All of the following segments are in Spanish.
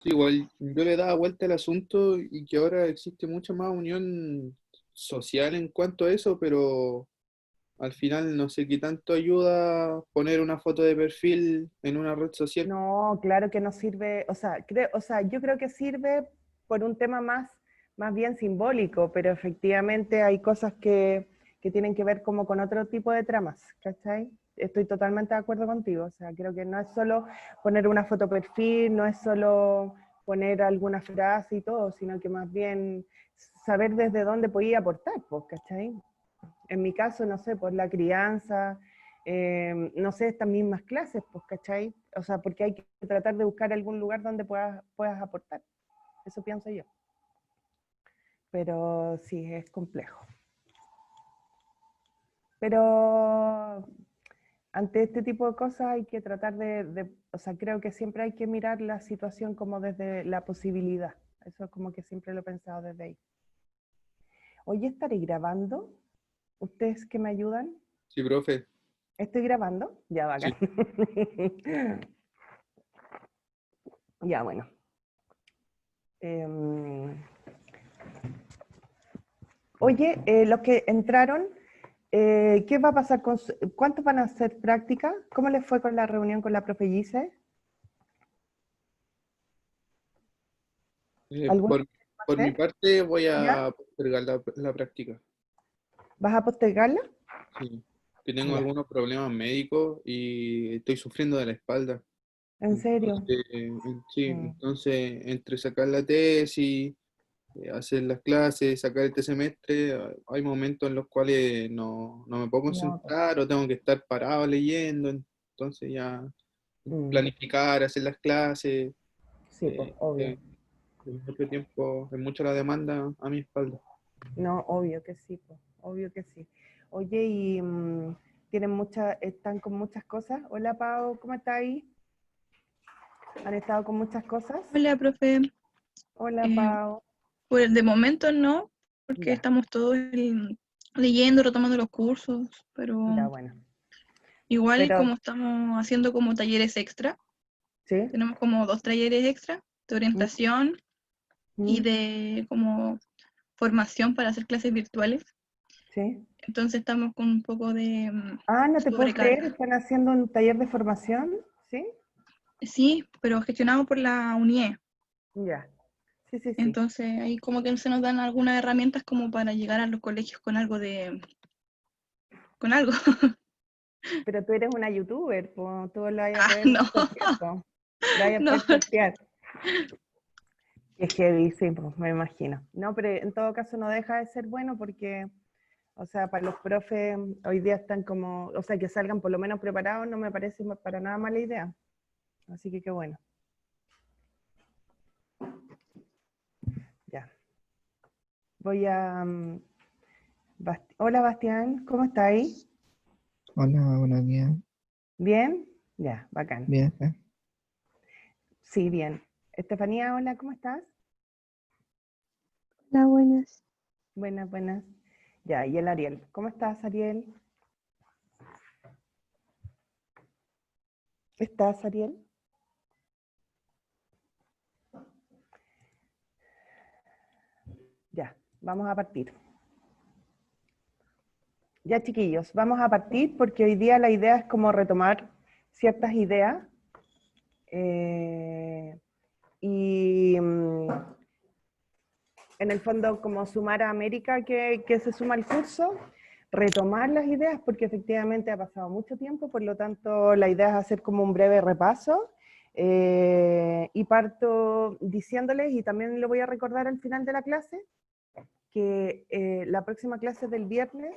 Sí, igual yo le daba vuelta al asunto y que ahora existe mucha más unión social en cuanto a eso, pero al final no sé qué tanto ayuda poner una foto de perfil en una red social. No, claro que no sirve, o sea, yo creo que sirve por un tema más bien simbólico, pero efectivamente hay cosas que tienen que ver como con otro tipo de tramas, ¿cachai? Estoy totalmente de acuerdo contigo, o sea, creo que no es solo poner una foto perfil, no es solo poner alguna frase y todo, sino que más bien saber desde dónde podía aportar, pues, ¿cachai? En mi caso, no sé, por la crianza, no sé, estas mismas clases, pues, ¿cachai? O sea, porque hay que tratar de buscar algún lugar donde puedas aportar. Eso pienso yo. Pero sí, es complejo. Pero ante este tipo de cosas hay que tratar o sea, creo que siempre hay que mirar la situación como desde la posibilidad. Eso es como que siempre lo he pensado desde ahí. Hoy estaré grabando. ¿Ustedes que me ayudan? Sí, profe. ¿Estoy grabando? Ya, bacán. Sí. Ya, bueno. Eh, oye, los que entraron, ¿qué va a pasar cuántos van a hacer práctica? ¿Cómo les fue con la reunión con la profe Gise? ¿Alguno va a Por mi hacer? parte voy ¿Ya? a postergar la práctica. ¿Vas a postergarla? Sí. Que tengo Ya. algunos problemas médicos y estoy sufriendo de la espalda. ¿En serio? Entonces, sí, Mm, entonces entre sacar la tesis, hacer las clases, sacar este semestre, hay momentos en los cuales no me puedo no, pues, concentrar o tengo que estar parado leyendo, entonces ya mm, planificar, hacer las clases, sí, pues, obvio. es mucho tiempo, es mucho la demanda a mi espalda. No, obvio que sí, pues, obvio que sí. Oye, y están con muchas cosas. Hola, Pau, ¿cómo está ahí? ¿Han estado con muchas cosas? Hola, profe. Hola, Eh, Pau. pues de momento no, porque Ya, estamos todos leyendo, retomando los cursos, ya, pero bueno. igual Pero, como estamos haciendo como talleres extra, ¿sí? tenemos como 2 talleres extra de Mm, orientación y mm, de como formación para hacer clases virtuales. ¿sí? Entonces estamos con un poco de Ah, no te puedo creer, sobrecarga. están haciendo un taller de formación, ¿sí? Sí, pero gestionado por la UNIE. Ya, sí, sí, sí. Entonces ahí como que se nos dan algunas herramientas como para llegar a los colegios con algo con algo. Pero tú eres una youtuber, pues tú lo vas a Ah, poder no, sortear, po. Lo vas a no. poder sortear. Es heavy, sí, pues, me imagino. No, pero en todo caso no deja de ser bueno porque, o sea, para los profes hoy día están como, o sea, que salgan por lo menos preparados no me parece para nada mala idea. Así que qué bueno, ya. Voy a... Hola, Bastián, ¿cómo está ahí? Hola, buenos días. ¿Bien? Ya, bacán. Bien, Sí, bien. Estefanía, hola, ¿cómo estás? Hola, buenas. Buenas, buenas. Ya, y el Ariel. ¿Cómo estás, Ariel? ¿Estás, Ariel? Ya, vamos a partir. Ya, chiquillos, vamos a partir porque hoy día la idea es como retomar ciertas ideas eh, y en el fondo como sumar a América que se suma al curso, retomar las ideas porque efectivamente ha pasado mucho tiempo, por lo tanto la idea es hacer como un breve repaso y parto diciéndoles, y también lo voy a recordar al final de la clase, que la próxima clase del viernes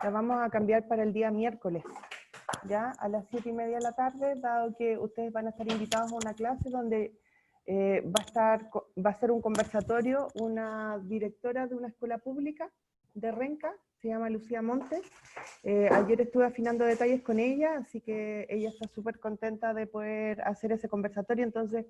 la vamos a cambiar para el día miércoles, ya a las 7:30 de la tarde, dado que ustedes van a estar invitados a una clase donde va a ser un conversatorio, una directora de una escuela pública de Renca, se llama Lucía Montes. Ayer estuve afinando detalles con ella, así que ella está súper contenta de poder hacer ese conversatorio, entonces,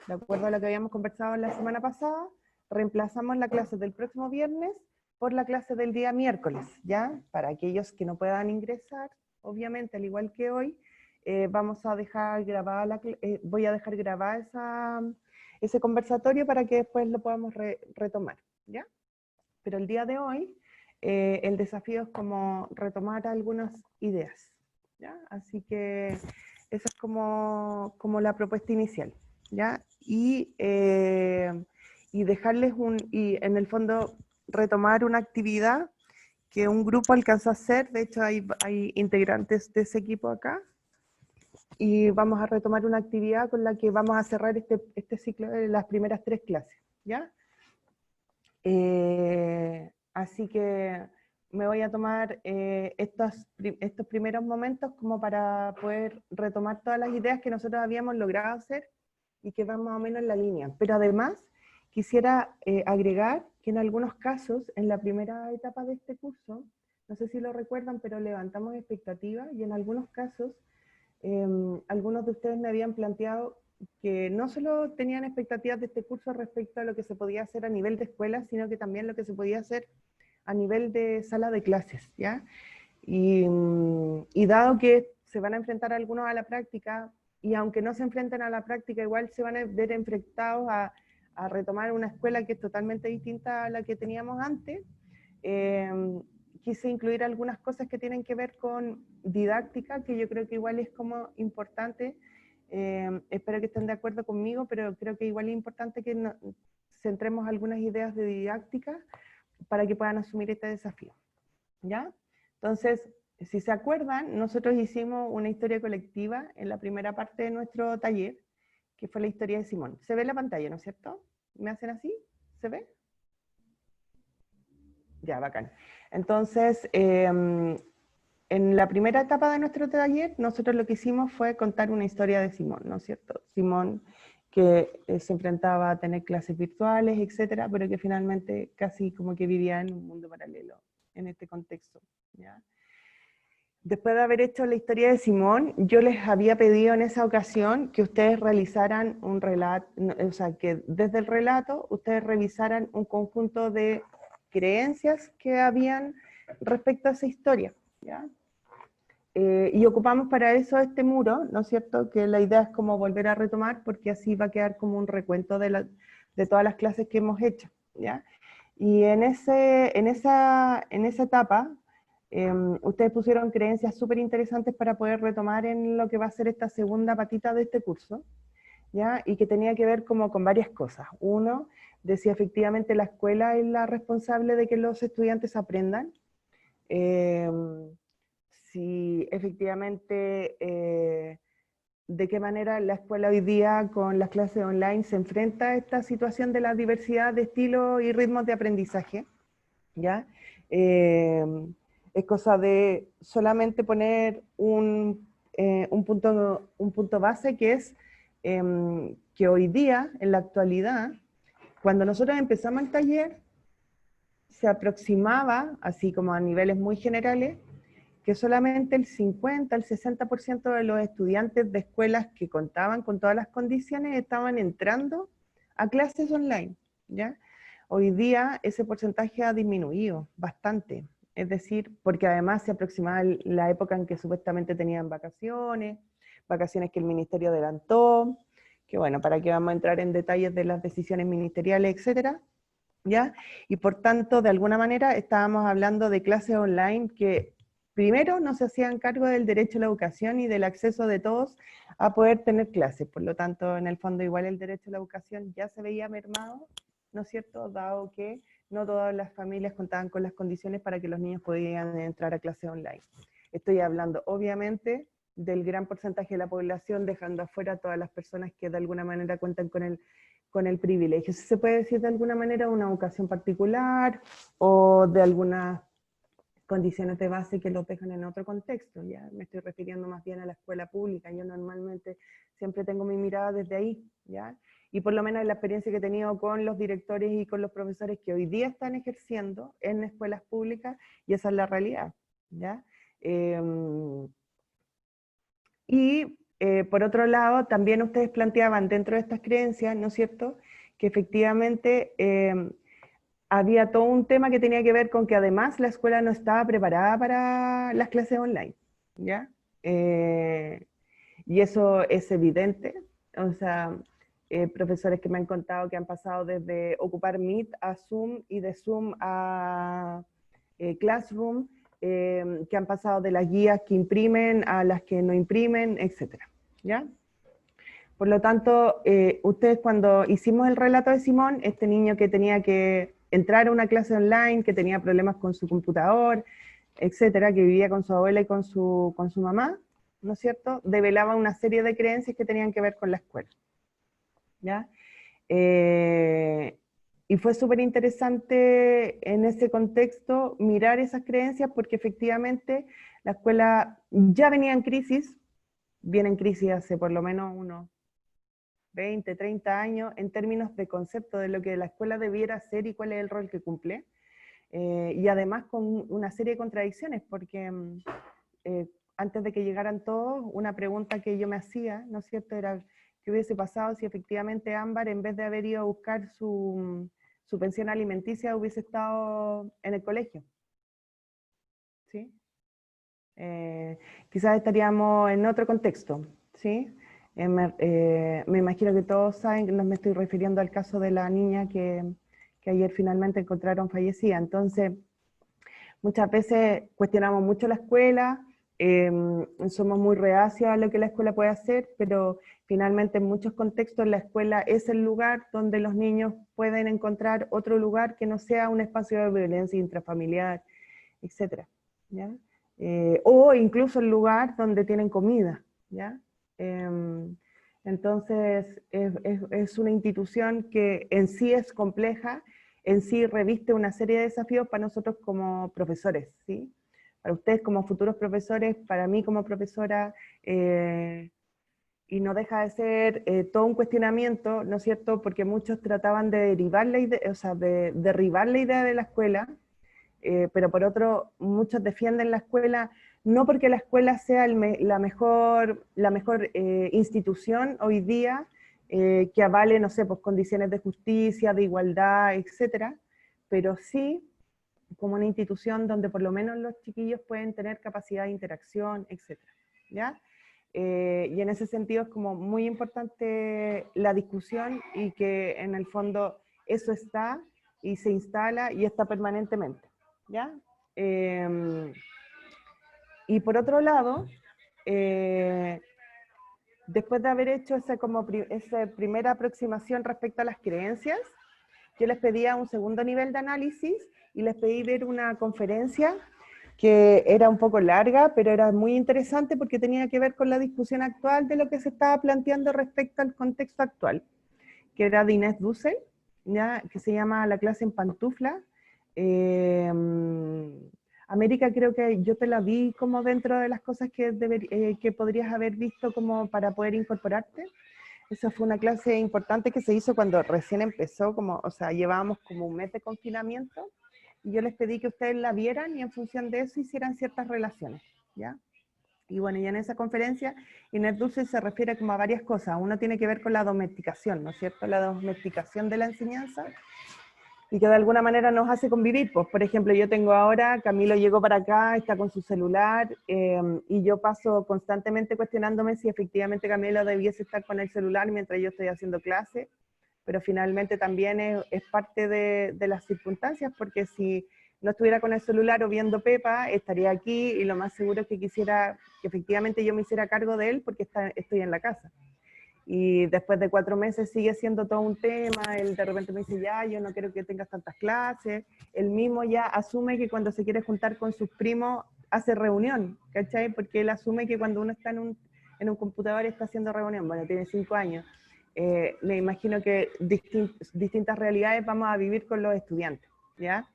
de acuerdo a lo que habíamos conversado la semana pasada, reemplazamos la clase del próximo viernes por la clase del día miércoles, ¿ya? Para aquellos que no puedan ingresar, obviamente, al igual que hoy, vamos a dejar grabada voy a dejar grabada ese conversatorio para que después lo podamos retomar, ¿ya? Pero el día de hoy, el desafío es como retomar algunas ideas, ¿ya? Así que esa es como la propuesta inicial, ¿ya? Y dejarles y en el fondo retomar una actividad que un grupo alcanzó a hacer. De hecho hay integrantes de ese equipo acá, y vamos a retomar una actividad con la que vamos a cerrar este ciclo de las primeras 3 clases, ¿ya? Así que me voy a tomar estos primeros momentos como para poder retomar todas las ideas que nosotros habíamos logrado hacer y que van más o menos en la línea. Pero además quisiera agregar que en algunos casos, en la primera etapa de este curso, no sé si lo recuerdan, pero levantamos expectativas y en algunos casos algunos de ustedes me habían planteado que no solo tenían expectativas de este curso respecto a lo que se podía hacer a nivel de escuela, sino que también lo que se podía hacer a nivel de sala de clases, ¿ya? Y dado que se van a enfrentar algunos a la práctica, y aunque no se enfrenten a la práctica, igual se van a ver enfrentados a retomar una escuela que es totalmente distinta a la que teníamos antes, quise incluir algunas cosas que tienen que ver con didáctica, que yo creo que igual es como importante. Espero que estén de acuerdo conmigo, pero creo que igual es importante que centremos algunas ideas de didáctica para que puedan asumir este desafío, ¿ya? Entonces, si se acuerdan, nosotros hicimos una historia colectiva en la primera parte de nuestro taller, que fue la historia de Simón. ¿Se ve en la pantalla, no es cierto? ¿Me hacen así? ¿Se ve? Ya, bacán. Entonces, en la primera etapa de nuestro taller, nosotros lo que hicimos fue contar una historia de Simón, ¿no es cierto? Simón que se enfrentaba a tener clases virtuales, etcétera, pero que finalmente casi como que vivía en un mundo paralelo en este contexto, ¿ya? Después de haber hecho la historia de Simón, yo les había pedido en esa ocasión que ustedes realizaran un relato, o sea, que desde el relato ustedes revisaran un conjunto de creencias que habían respecto a esa historia, ¿ya? Y ocupamos para eso este muro, ¿no es cierto? Que la idea es como volver a retomar, porque así va a quedar como un recuento de todas las clases que hemos hecho, ¿ya? Y en esa etapa, ustedes pusieron creencias súper interesantes para poder retomar en lo que va a ser esta segunda patita de este curso, ¿ya? Y que tenía que ver como con varias cosas. Uno, de si efectivamente la escuela es la responsable de que los estudiantes aprendan, si efectivamente de qué manera la escuela hoy día con las clases online se enfrenta a esta situación de la diversidad de estilos y ritmos de aprendizaje, ¿ya? Es cosa de solamente poner un punto base, que es que hoy día, en la actualidad, cuando nosotros empezamos el taller, se aproximaba, así como a niveles muy generales, que solamente el 50, el 60% de los estudiantes de escuelas que contaban con todas las condiciones estaban entrando a clases online, ¿ya? Hoy día ese porcentaje ha disminuido bastante, es decir, porque además se aproximaba la época en que supuestamente tenían vacaciones que el ministerio adelantó, que bueno, para qué vamos a entrar en detalles de las decisiones ministeriales, etcétera, ¿ya? Y por tanto, de alguna manera, estábamos hablando de clases online que primero no se hacían cargo del derecho a la educación y del acceso de todos a poder tener clases. Por lo tanto, en el fondo, igual el derecho a la educación ya se veía mermado, ¿no es cierto? Dado que no todas las familias contaban con las condiciones para que los niños pudieran entrar a clases online. Estoy hablando, obviamente, del gran porcentaje de la población, dejando afuera a todas las personas que de alguna manera cuentan con el privilegio, si se puede decir de alguna manera, una educación particular o de algunas condiciones de base que lo dejan en otro contexto. Ya me estoy refiriendo más bien a la escuela pública. Yo normalmente siempre tengo mi mirada desde ahí, ¿ya? Y por lo menos la experiencia que he tenido con los directores y con los profesores que hoy día están ejerciendo en escuelas públicas, y esa es la realidad, ¿ya? Por otro lado, también ustedes planteaban dentro de estas creencias, ¿no es cierto?, que efectivamente había todo un tema que tenía que ver con que además la escuela no estaba preparada para las clases online, ¿ya? Y eso es evidente, o sea, profesores que me han contado que han pasado desde ocupar Meet a Zoom y de Zoom a Classroom, que han pasado de las guías que imprimen a las que no imprimen, etc. ¿Ya? Por lo tanto, ustedes cuando hicimos el relato de Simón, este niño que tenía que entrar a una clase online, que tenía problemas con su computador, etcétera, que vivía con su abuela y con su mamá, ¿no es cierto?, develaba una serie de creencias que tenían que ver con la escuela. ¿Ya? Y fue súper interesante en ese contexto mirar esas creencias porque efectivamente la escuela ya venía en crisis, viene en crisis hace por lo menos unos 20, 30 años en términos de concepto de lo que la escuela debiera ser y cuál es el rol que cumple. Y además con una serie de contradicciones porque antes de que llegaran todos, una pregunta que yo me hacía, ¿no es cierto?, era qué hubiese pasado si efectivamente Ámbar, en vez de haber ido a buscar su pensión alimenticia, hubiese estado en el colegio. ¿Sí? Quizás estaríamos en otro contexto, ¿sí? Me imagino que todos saben que no me estoy refiriendo al caso de la niña que ayer finalmente encontraron fallecida. Entonces, muchas veces cuestionamos mucho la escuela, somos muy reacios a lo que la escuela puede hacer, pero finalmente en muchos contextos la escuela es el lugar donde los niños pueden encontrar otro lugar que no sea un espacio de violencia intrafamiliar, etc. ¿Ya? O incluso el lugar donde tienen comida, ¿ya? Entonces es una institución que en sí es compleja, en sí reviste una serie de desafíos para nosotros como profesores, ¿sí? Para ustedes como futuros profesores, para mí como profesora, y no deja de ser todo un cuestionamiento, ¿no es cierto?, porque muchos trataban de derivar la idea, o sea, de derribar la idea de la escuela, pero por otro, muchos defienden la escuela, no porque la escuela sea la mejor institución hoy día, que avale, no sé, pues condiciones de justicia, de igualdad, etcétera, pero sí como una institución donde por lo menos los chiquillos pueden tener capacidad de interacción, etcétera, ¿ya? Y en ese sentido es como muy importante la discusión y que en el fondo eso está y se instala y está permanentemente, ¿ya? Y por otro lado, después de haber hecho esa primera aproximación respecto a las creencias, yo les pedía un segundo nivel de análisis y les pedí ver una conferencia que era un poco larga, pero era muy interesante porque tenía que ver con la discusión actual de lo que se estaba planteando respecto al contexto actual, que era de Inés Dussel, ¿ya? Que se llama La clase en pantufla. América, creo que yo te la vi como dentro de las cosas que podrías haber visto como para poder incorporarte. Esa fue una clase importante que se hizo cuando recién empezó, o sea, llevábamos como un mes de confinamiento, y yo les pedí que ustedes la vieran y en función de eso hicieran ciertas relaciones, ¿ya? Y bueno, y en esa conferencia Inés Dulce se refiere como a varias cosas. Uno tiene que ver con la domesticación, ¿no es cierto? La domesticación de la enseñanza, y que de alguna manera nos hace convivir. Pues, por ejemplo, yo tengo ahora, Camilo llegó para acá, está con su celular, y yo paso constantemente cuestionándome si efectivamente Camilo debiese estar con el celular mientras yo estoy haciendo clase, pero finalmente también es parte de las circunstancias, porque si no estuviera con el celular o viendo Pepa, estaría aquí, y lo más seguro es que quisiera que efectivamente yo me hiciera cargo de él porque estoy en la casa. Y después de 4 meses sigue siendo todo un tema, él de repente me dice, ya, yo no quiero que tengas tantas clases, él mismo ya asume que cuando se quiere juntar con sus primos hace reunión, ¿cachai? Porque él asume que cuando uno está en un computador está haciendo reunión. Bueno, tiene 5 años. Me imagino que distintas realidades vamos a vivir con los estudiantes, ¿ya?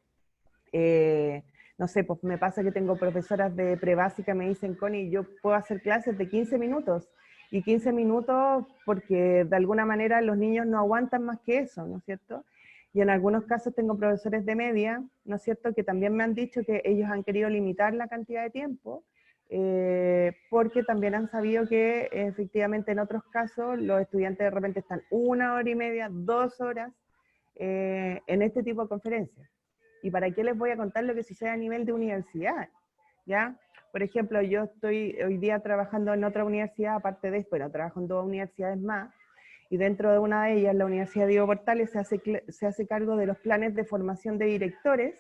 No sé, pues me pasa que tengo profesoras de prebásica, me dicen, Connie, yo puedo hacer clases de 15 minutos, y 15 minutos porque de alguna manera los niños no aguantan más que eso, ¿no es cierto? Y en algunos casos tengo profesores de media, ¿no es cierto?, que también me han dicho que ellos han querido limitar la cantidad de tiempo, porque también han sabido que efectivamente en otros casos los estudiantes de repente están 1 hora y media, 2 horas en este tipo de conferencias. ¿Y para qué les voy a contar lo que sucede a nivel de universidad? ¿Ya? Por ejemplo, yo estoy hoy día trabajando en otra universidad, aparte de esto, pero trabajo en 2 universidades más, y dentro de una de ellas, la Universidad Diego Portales, se hace cargo de los planes de formación de directores,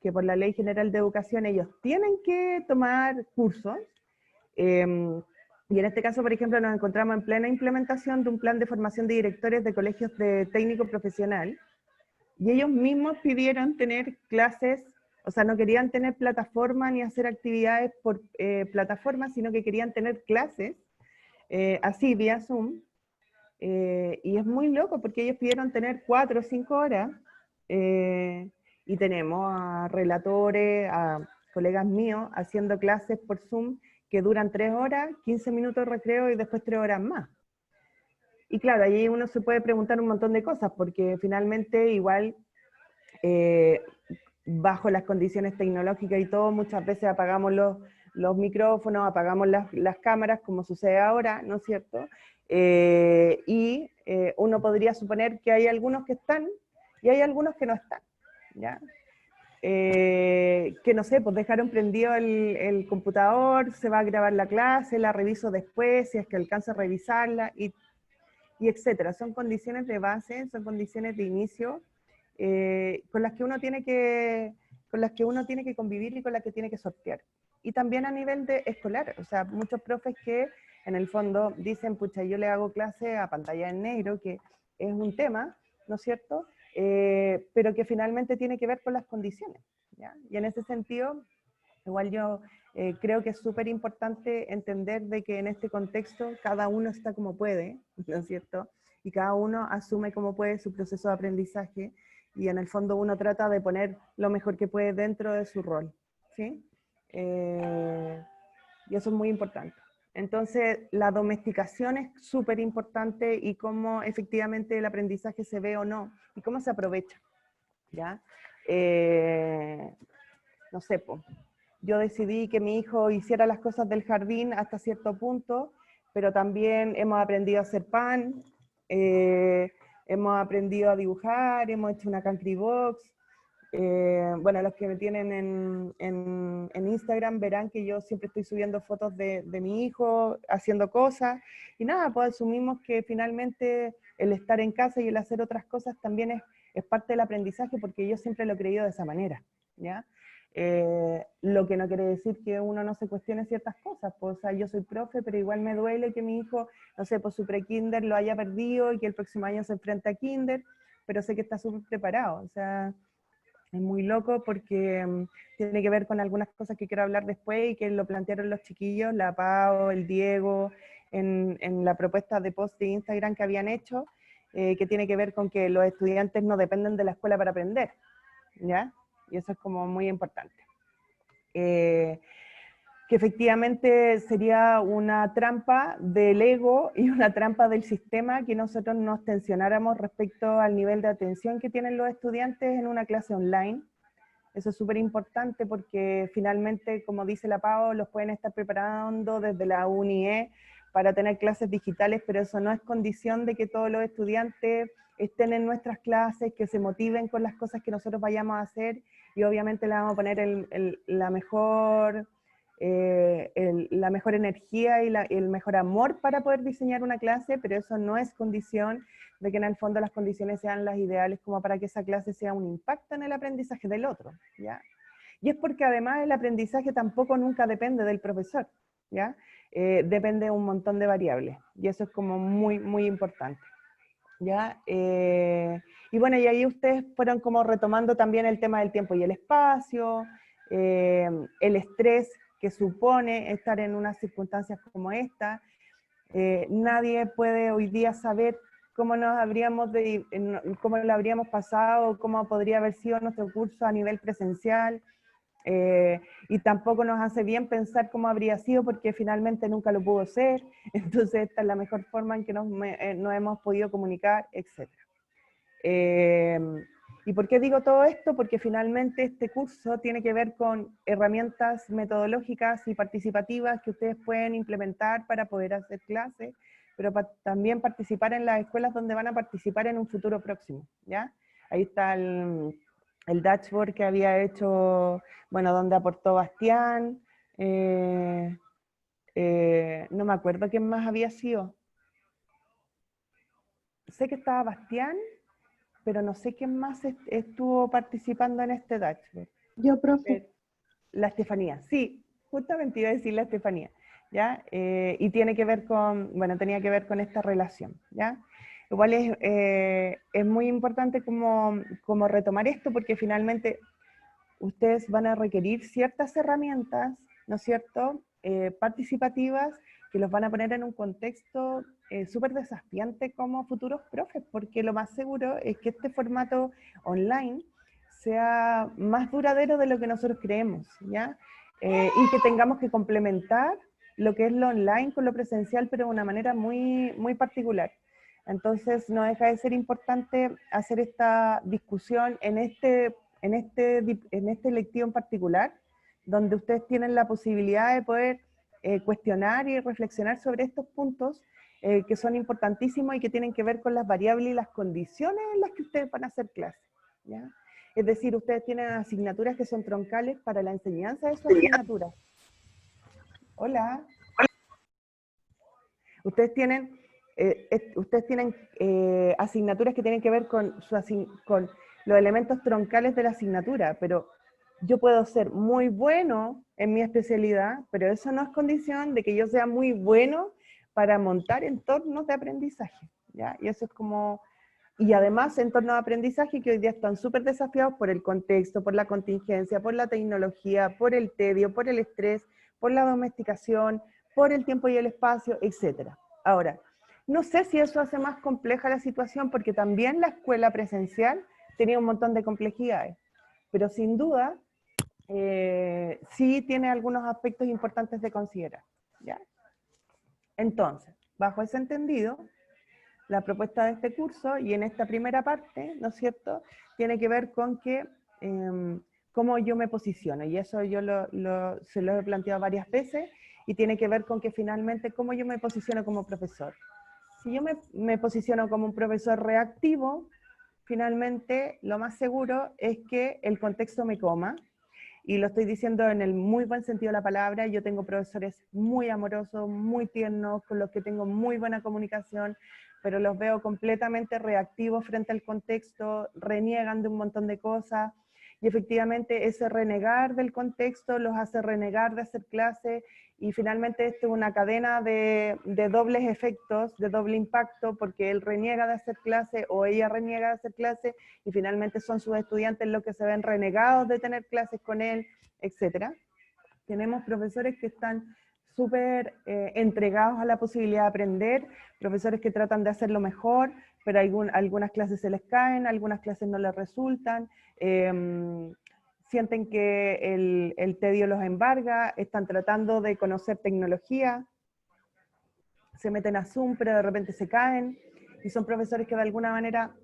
que por la Ley General de Educación ellos tienen que tomar cursos, y en este caso, por ejemplo, nos encontramos en plena implementación de un plan de formación de directores de colegios de técnico profesional, y ellos mismos pidieron tener clases, o sea, no querían tener plataforma ni hacer actividades por plataforma, sino que querían tener clases así, vía Zoom, y es muy loco porque ellos pidieron tener 4 o 5 horas, y tenemos a relatores, a colegas míos haciendo clases por Zoom que duran 3 horas, 15 minutos de recreo y después 3 horas más. Y claro, ahí uno se puede preguntar un montón de cosas, porque finalmente igual, bajo las condiciones tecnológicas y todo, muchas veces apagamos los micrófonos, apagamos las cámaras, como sucede ahora, ¿no es cierto? Uno podría suponer que hay algunos que están y hay algunos que no están, ¿ya? Que no sé, pues dejaron prendido el computador, se va a grabar la clase, la reviso después, si es que alcanzo a revisarla, y etcétera. Son condiciones de base, son condiciones de inicio, con las que uno tiene que convivir y con las que tiene que sortear. Y también a nivel de escolar, o sea, muchos profes que en el fondo dicen, pucha, yo le hago clase a pantalla en negro, que es un tema, ¿no es cierto? Pero que finalmente tiene que ver con las condiciones, ¿ya? Y en ese sentido, igual yo creo que es súper importante entender de que en este contexto cada uno está como puede, ¿no es cierto? Y cada uno asume como puede su proceso de aprendizaje, y en el fondo uno trata de poner lo mejor que puede dentro de su rol, ¿sí? Y eso es muy importante. Entonces, la domesticación es súper importante, y cómo efectivamente el aprendizaje se ve o no, y cómo se aprovecha, ¿ya? No sé, po. Yo decidí que mi hijo hiciera las cosas del jardín hasta cierto punto, pero también hemos aprendido a hacer pan, hemos aprendido a dibujar, hemos hecho una country box. Bueno, los que me tienen en Instagram verán que yo siempre estoy subiendo fotos de mi hijo haciendo cosas, y nada, pues asumimos que finalmente el estar en casa y el hacer otras cosas también es parte del aprendizaje, porque yo siempre lo he creído de esa manera, ¿ya? Lo que no quiere decir que uno no se cuestione ciertas cosas, pues, o sea, yo soy profe, pero igual me duele que mi hijo, no sé, pues su pre-kinder lo haya perdido y que el próximo año se enfrente a kinder, pero sé que está súper preparado, o sea, es muy loco porque tiene que ver con algunas cosas que quiero hablar después y que lo plantearon los chiquillos, la Pau, el Diego, en la propuesta de post de Instagram que habían hecho, que tiene que ver con que los estudiantes no dependen de la escuela para aprender, ¿ya? Y eso es como muy importante. Que efectivamente sería una trampa del ego y una trampa del sistema que nosotros nos tensionáramos respecto al nivel de atención que tienen los estudiantes en una clase online. Eso es súper importante porque finalmente, como dice la Pau, los pueden estar preparando desde la UNIE para tener clases digitales, pero eso no es condición de que todos los estudiantes estén en nuestras clases, que se motiven con las cosas que nosotros vayamos a hacer, y obviamente le vamos a poner la mejor energía y el mejor amor para poder diseñar una clase, pero eso no es condición de que en el fondo las condiciones sean las ideales como para que esa clase sea un impacto en el aprendizaje del otro, ¿ya? Y es porque además el aprendizaje tampoco nunca depende del profesor, ¿ya? Depende de un montón de variables, y eso es como muy, muy importante, ¿ya? Y bueno, y ahí ustedes fueron como retomando también el tema del tiempo y el espacio, el estrés que supone estar en unas circunstancias como esta. Nadie puede hoy día saber cómo cómo lo habríamos pasado, cómo podría haber sido nuestro curso a nivel presencial, y tampoco nos hace bien pensar cómo habría sido, porque finalmente nunca lo pudo ser. Entonces esta es la mejor forma en que nos hemos podido comunicar, etc. ¿Y por qué digo todo esto? Porque finalmente este curso tiene que ver con herramientas metodológicas y participativas que ustedes pueden implementar para poder hacer clases, pero también participar en las escuelas donde van a participar en un futuro próximo, ¿ya? Ahí está el dashboard que había hecho, bueno, donde aportó Bastián, no me acuerdo quién más había sido. sé que estaba Bastián, pero no sé quién más estuvo participando en este dashboard. Yo, profe. La Estefanía, sí, justamente iba a decir la Estefanía, ¿ya? Y tiene que ver con, bueno, tenía que ver con esta relación, ¿ya? Igual es muy importante como retomar esto, porque finalmente ustedes van a requerir ciertas herramientas, ¿no es cierto?, participativas, que los van a poner en un contexto súper desafiante como futuros profes, porque lo más seguro es que este formato online sea más duradero de lo que nosotros creemos, ¿ya? Y que tengamos que complementar lo que es lo online con lo presencial, pero de una manera muy, muy particular. Entonces, no deja de ser importante hacer esta discusión en este lectivo en particular, donde ustedes tienen la posibilidad de poder cuestionar y reflexionar sobre estos puntos que son importantísimos y que tienen que ver con las variables y las condiciones en las que ustedes van a hacer clases, ¿ya? Es decir, ustedes tienen asignaturas que son troncales para la enseñanza de su asignatura. Hola. Ustedes tienen asignaturas que tienen que ver con los elementos troncales de la asignatura, pero yo puedo ser muy bueno en mi especialidad, pero eso no es condición de que yo sea muy bueno para montar entornos de aprendizaje, ¿ya? Y eso es como... Y además entornos de aprendizaje que hoy día están súper desafiados por el contexto, por la contingencia, por la tecnología, por el tedio, por el estrés, por la domesticación, por el tiempo y el espacio, etc. Ahora, no sé si eso hace más compleja la situación, porque también la escuela presencial tenía un montón de complejidades, pero sin duda sí tiene algunos aspectos importantes de considerar, ¿ya? Entonces, bajo ese entendido, la propuesta de este curso, y en esta primera parte, ¿no es cierto?, tiene que ver con que, cómo yo me posiciono, y eso yo se lo he planteado varias veces, y tiene que ver con que finalmente, cómo yo me posiciono como profesor. Si yo me posiciono como un profesor reactivo, finalmente lo más seguro es que el contexto me coma, y lo estoy diciendo en el muy buen sentido de la palabra. Yo tengo profesores muy amorosos, muy tiernos, con los que tengo muy buena comunicación, pero los veo completamente reactivos frente al contexto, reniegan de un montón de cosas, y efectivamente ese renegar del contexto los hace renegar de hacer clase, y finalmente esto es una cadena de dobles efectos, de doble impacto, porque él reniega de hacer clase o ella reniega de hacer clase, y finalmente son sus estudiantes los que se ven renegados de tener clases con él, etc. Tenemos profesores que están súper entregados a la posibilidad de aprender, profesores que tratan de hacerlo mejor, pero algunas clases se les caen, algunas clases no les resultan, sienten que el tedio los embarga, están tratando de conocer tecnología, se meten a Zoom, pero de repente se caen, y son profesores que de alguna manera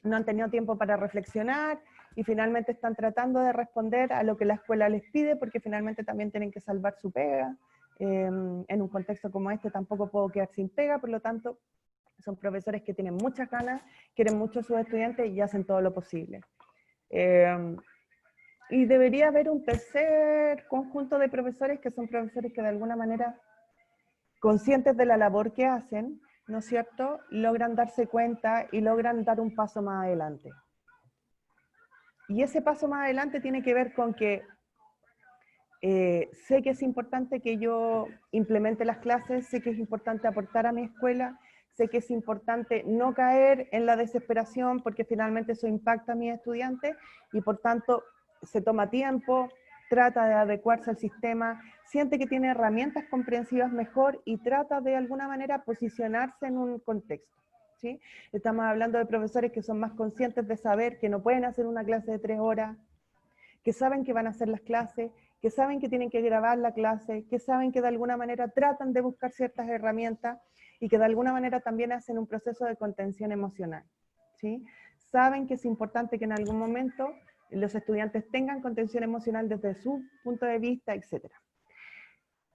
no han tenido tiempo para reflexionar, y finalmente están tratando de responder a lo que la escuela les pide, porque finalmente también tienen que salvar su pega. En un contexto como este tampoco puedo quedar sin pega, por lo tanto, son profesores que tienen muchas ganas, quieren mucho a sus estudiantes y hacen todo lo posible. Y debería haber un tercer conjunto de profesores, que son profesores que de alguna manera, conscientes de la labor que hacen, ¿no es cierto?, logran darse cuenta y logran dar un paso más adelante. Y ese paso más adelante tiene que ver con que sé que es importante que yo implemente las clases, sé que es importante aportar a mi escuela, sé que es importante no caer en la desesperación, porque finalmente eso impacta a mis estudiantes, y por tanto se toma tiempo, trata de adecuarse al sistema, siente que tiene herramientas comprensivas mejor y trata de alguna manera posicionarse en un contexto, ¿sí? Estamos hablando de profesores que son más conscientes de saber que no pueden hacer una clase de 3 horas, que saben que van a hacer las clases, que saben que tienen que grabar la clase, que saben que de alguna manera tratan de buscar ciertas herramientas, y que de alguna manera también hacen un proceso de contención emocional, ¿sí? Saben que es importante que en algún momento los estudiantes tengan contención emocional desde su punto de vista, etc.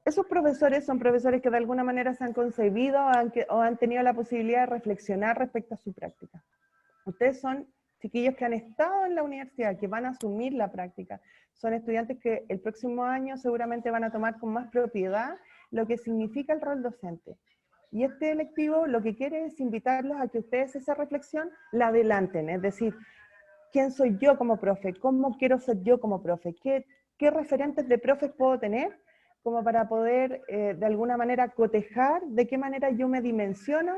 Esos profesores son profesores que de alguna manera se han concebido o han tenido la posibilidad de reflexionar respecto a su práctica. Ustedes son chiquillos que han estado en la universidad, que van a asumir la práctica. Son estudiantes que el próximo año seguramente van a tomar con más propiedad lo que significa el rol docente. Y este electivo lo que quiere es invitarlos a que ustedes esa reflexión la adelanten, es decir, ¿quién soy yo como profe? ¿Cómo quiero ser yo como profe? ¿Qué referentes de profes puedo tener como para poder de alguna manera cotejar de qué manera yo me dimensiono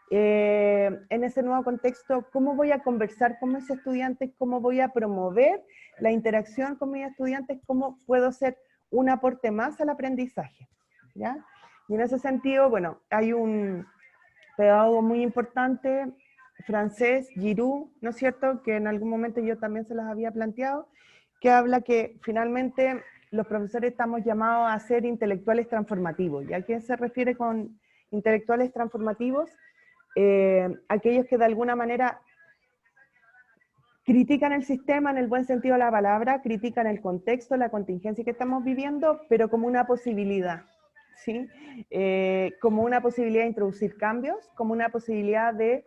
en ese nuevo contexto? ¿Cómo voy a conversar con mis estudiantes? ¿Cómo voy a promover la interacción con mis estudiantes? ¿Cómo puedo ser un aporte más al aprendizaje? ¿Ya? Y en ese sentido, bueno, hay un pedagogo muy importante, francés, Giroud, ¿no es cierto?, que en algún momento yo también se las había planteado, que habla que finalmente los profesores estamos llamados a ser intelectuales transformativos. ¿Y a qué se refiere con intelectuales transformativos? Aquellos que de alguna manera critican el sistema en el buen sentido de la palabra, critican el contexto, la contingencia que estamos viviendo, pero como una posibilidad, ¿sí? Como una posibilidad de introducir cambios, como una posibilidad de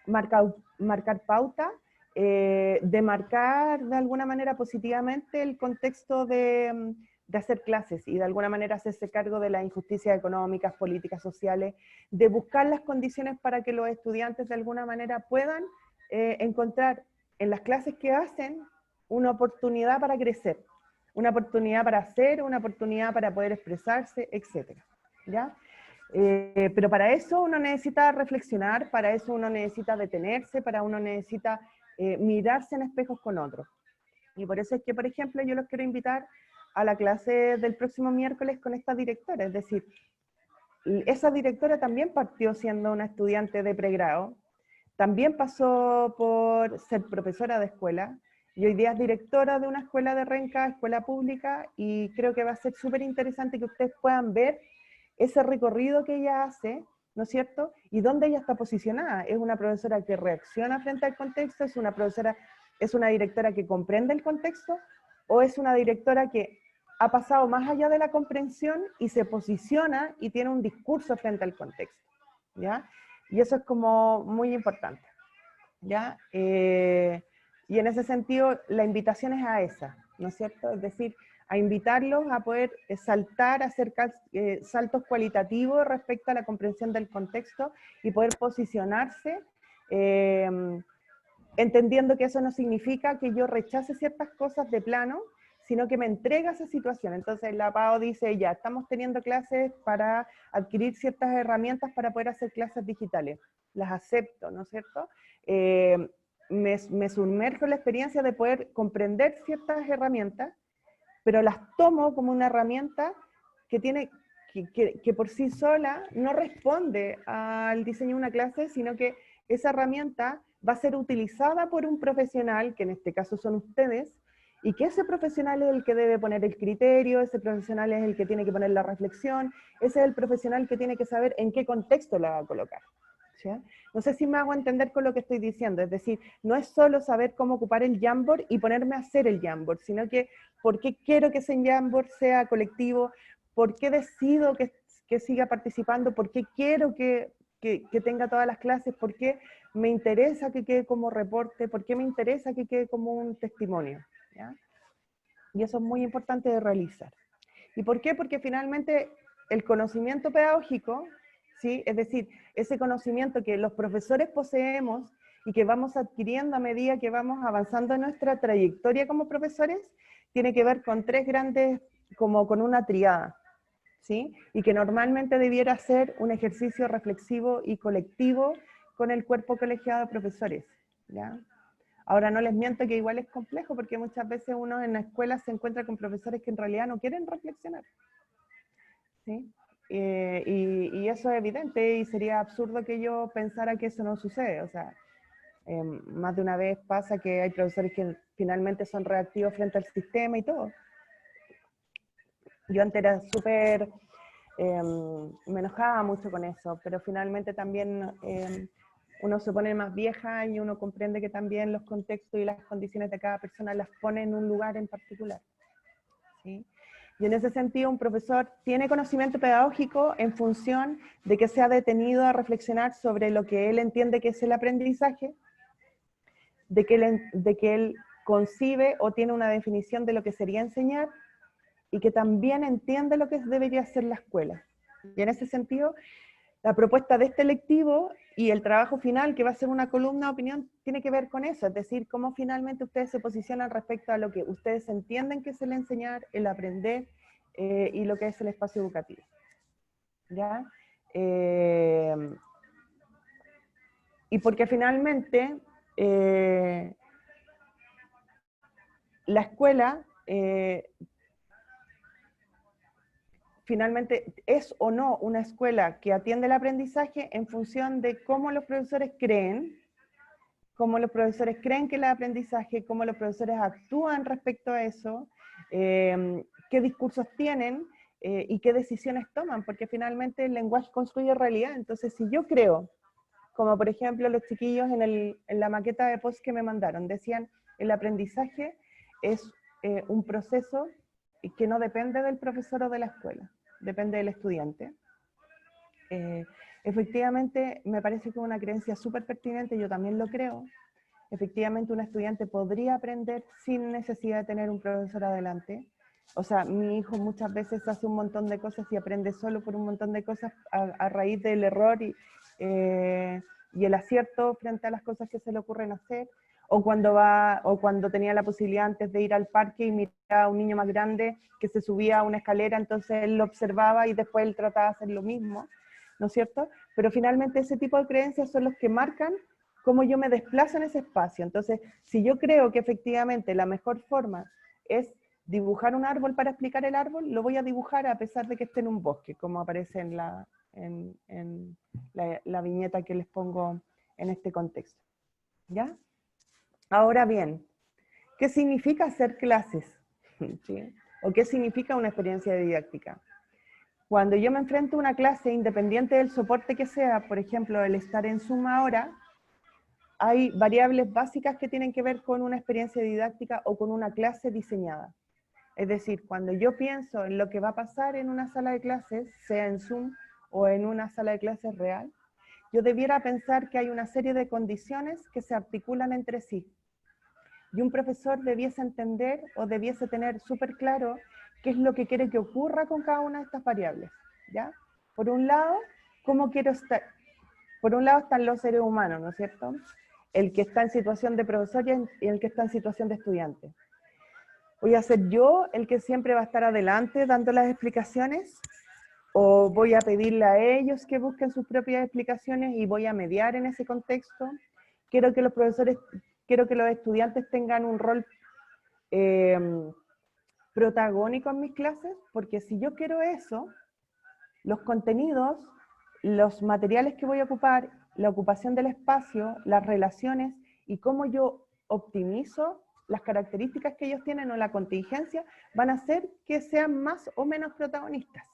marcar pauta, de marcar de alguna manera positivamente el contexto de hacer clases y de alguna manera hacerse cargo de las injusticias económicas, políticas, sociales, de buscar las condiciones para que los estudiantes de alguna manera puedan encontrar en las clases que hacen una oportunidad para crecer, una oportunidad para hacer, una oportunidad para poder expresarse, etc. ¿Ya? Pero para eso uno necesita reflexionar, para eso uno necesita detenerse, para uno necesita mirarse en espejos con otros. Y por eso es que, por ejemplo, yo los quiero invitar a la clase del próximo miércoles con esta directora, es decir, esa directora también partió siendo una estudiante de pregrado, también pasó por ser profesora de escuela, y hoy día es directora de una escuela de Renca, escuela pública, y creo que va a ser súper interesante que ustedes puedan ver ese recorrido que ella hace, ¿no es cierto? Y dónde ella está posicionada. Es una profesora que reacciona frente al contexto, es una profesora, es una directora que comprende el contexto, o es una directora que ha pasado más allá de la comprensión y se posiciona y tiene un discurso frente al contexto, ¿ya? Y eso es como muy importante, ¿ya? Y en ese sentido, la invitación es a esa, ¿no es cierto? Es decir, a invitarlos a poder saltar, hacer saltos cualitativos respecto a la comprensión del contexto y poder posicionarse, entendiendo que eso no significa que yo rechace ciertas cosas de plano, sino que me entrega esa situación. Entonces la PAO dice, ya, estamos teniendo clases para adquirir ciertas herramientas para poder hacer clases digitales. Las acepto, ¿no es cierto? Me sumerjo en la experiencia de poder comprender ciertas herramientas, pero las tomo como una herramienta que tiene que por sí sola no responde al diseño de una clase, sino que esa herramienta va a ser utilizada por un profesional, que en este caso son ustedes, y que ese profesional es el que debe poner el criterio, ese profesional es el que tiene que poner la reflexión, ese es el profesional que tiene que saber en qué contexto la va a colocar. ¿Sí? No sé si me hago entender con lo que estoy diciendo, es decir, no es solo saber cómo ocupar el Jamboard y ponerme a hacer el Jamboard, sino que por qué quiero que ese Jamboard sea colectivo, por qué decido que siga participando, por qué quiero que tenga todas las clases, por qué me interesa que quede como reporte, por qué me interesa que quede como un testimonio, ¿ya? Y eso es muy importante de realizar. ¿Y por qué? Porque finalmente el conocimiento pedagógico, ¿sí? Es decir, ese conocimiento que los profesores poseemos y que vamos adquiriendo a medida que vamos avanzando en nuestra trayectoria como profesores, tiene que ver con tres grandes, como con una triada, ¿sí? Y que normalmente debiera ser un ejercicio reflexivo y colectivo con el cuerpo colegiado de profesores, ¿ya? Ahora no les miento que igual es complejo porque muchas veces uno en la escuela se encuentra con profesores que en realidad no quieren reflexionar, ¿sí? Y eso es evidente y sería absurdo que yo pensara que eso no sucede. O sea, más de una vez pasa que hay profesores que finalmente son reactivos frente al sistema y todo. Yo antes era súper, me enojaba mucho con eso, pero finalmente también uno se pone más vieja y uno comprende que también los contextos y las condiciones de cada persona las pone en un lugar en particular, ¿sí? Y en ese sentido, un profesor tiene conocimiento pedagógico en función de que se ha detenido a reflexionar sobre lo que él entiende que es el aprendizaje, de que él concibe o tiene una definición de lo que sería enseñar, y que también entiende lo que debería ser la escuela. Y en ese sentido, La propuesta de este lectivo y el trabajo final, que va a ser una columna de opinión, tiene que ver con eso, es decir, cómo finalmente ustedes se posicionan respecto a lo que ustedes entienden que es el enseñar, el aprender y lo que es el espacio educativo. ¿Ya? Y porque finalmente la escuela finalmente es o no una escuela que atiende el aprendizaje en función de cómo los profesores creen que el aprendizaje, cómo los profesores actúan respecto a eso, qué discursos tienen y qué decisiones toman, porque finalmente el lenguaje construye realidad. Entonces, si yo creo, como por ejemplo los chiquillos en la maqueta de post que me mandaron, decían, el aprendizaje es un proceso que no depende del profesor o de la escuela, depende del estudiante. Efectivamente, me parece que es una creencia súper pertinente, yo también lo creo. Efectivamente, un estudiante podría aprender sin necesidad de tener un profesor adelante. O sea, mi hijo muchas veces hace un montón de cosas y aprende solo por un montón de cosas a raíz del error y el acierto frente a las cosas que se le ocurren hacer. O cuando tenía la posibilidad antes de ir al parque y miraba a un niño más grande que se subía a una escalera, entonces él lo observaba y después él trataba de hacer lo mismo, ¿no es cierto? Pero finalmente ese tipo de creencias son los que marcan cómo yo me desplazo en ese espacio. Entonces, si yo creo que efectivamente la mejor forma es dibujar un árbol para explicar el árbol, lo voy a dibujar a pesar de que esté en un bosque, como aparece en la viñeta que les pongo en este contexto. ¿Ya? Ahora bien, ¿qué significa hacer clases? ¿Sí? ¿O qué significa una experiencia didáctica? Cuando yo me enfrento a una clase, independiente del soporte que sea, por ejemplo, el estar en Zoom ahora, hay variables básicas que tienen que ver con una experiencia didáctica o con una clase diseñada. Es decir, cuando yo pienso en lo que va a pasar en una sala de clases, sea en Zoom o en una sala de clases real, yo debiera pensar que hay una serie de condiciones que se articulan entre sí. Y un profesor debiese entender o debiese tener súper claro qué es lo que quiere que ocurra con cada una de estas variables. ¿Ya? Por un lado, ¿cómo quiero estar? Por un lado están los seres humanos, ¿no es cierto? El que está en situación de profesor y el que está en situación de estudiante. ¿Voy a ser yo el que siempre va a estar adelante dando las explicaciones? ¿O voy a pedirle a ellos que busquen sus propias explicaciones y voy a mediar en ese contexto? Quiero que los estudiantes tengan un rol protagónico en mis clases, porque si yo quiero eso, los contenidos, los materiales que voy a ocupar, la ocupación del espacio, las relaciones y cómo yo optimizo las características que ellos tienen o la contingencia, van a hacer que sean más o menos protagonistas.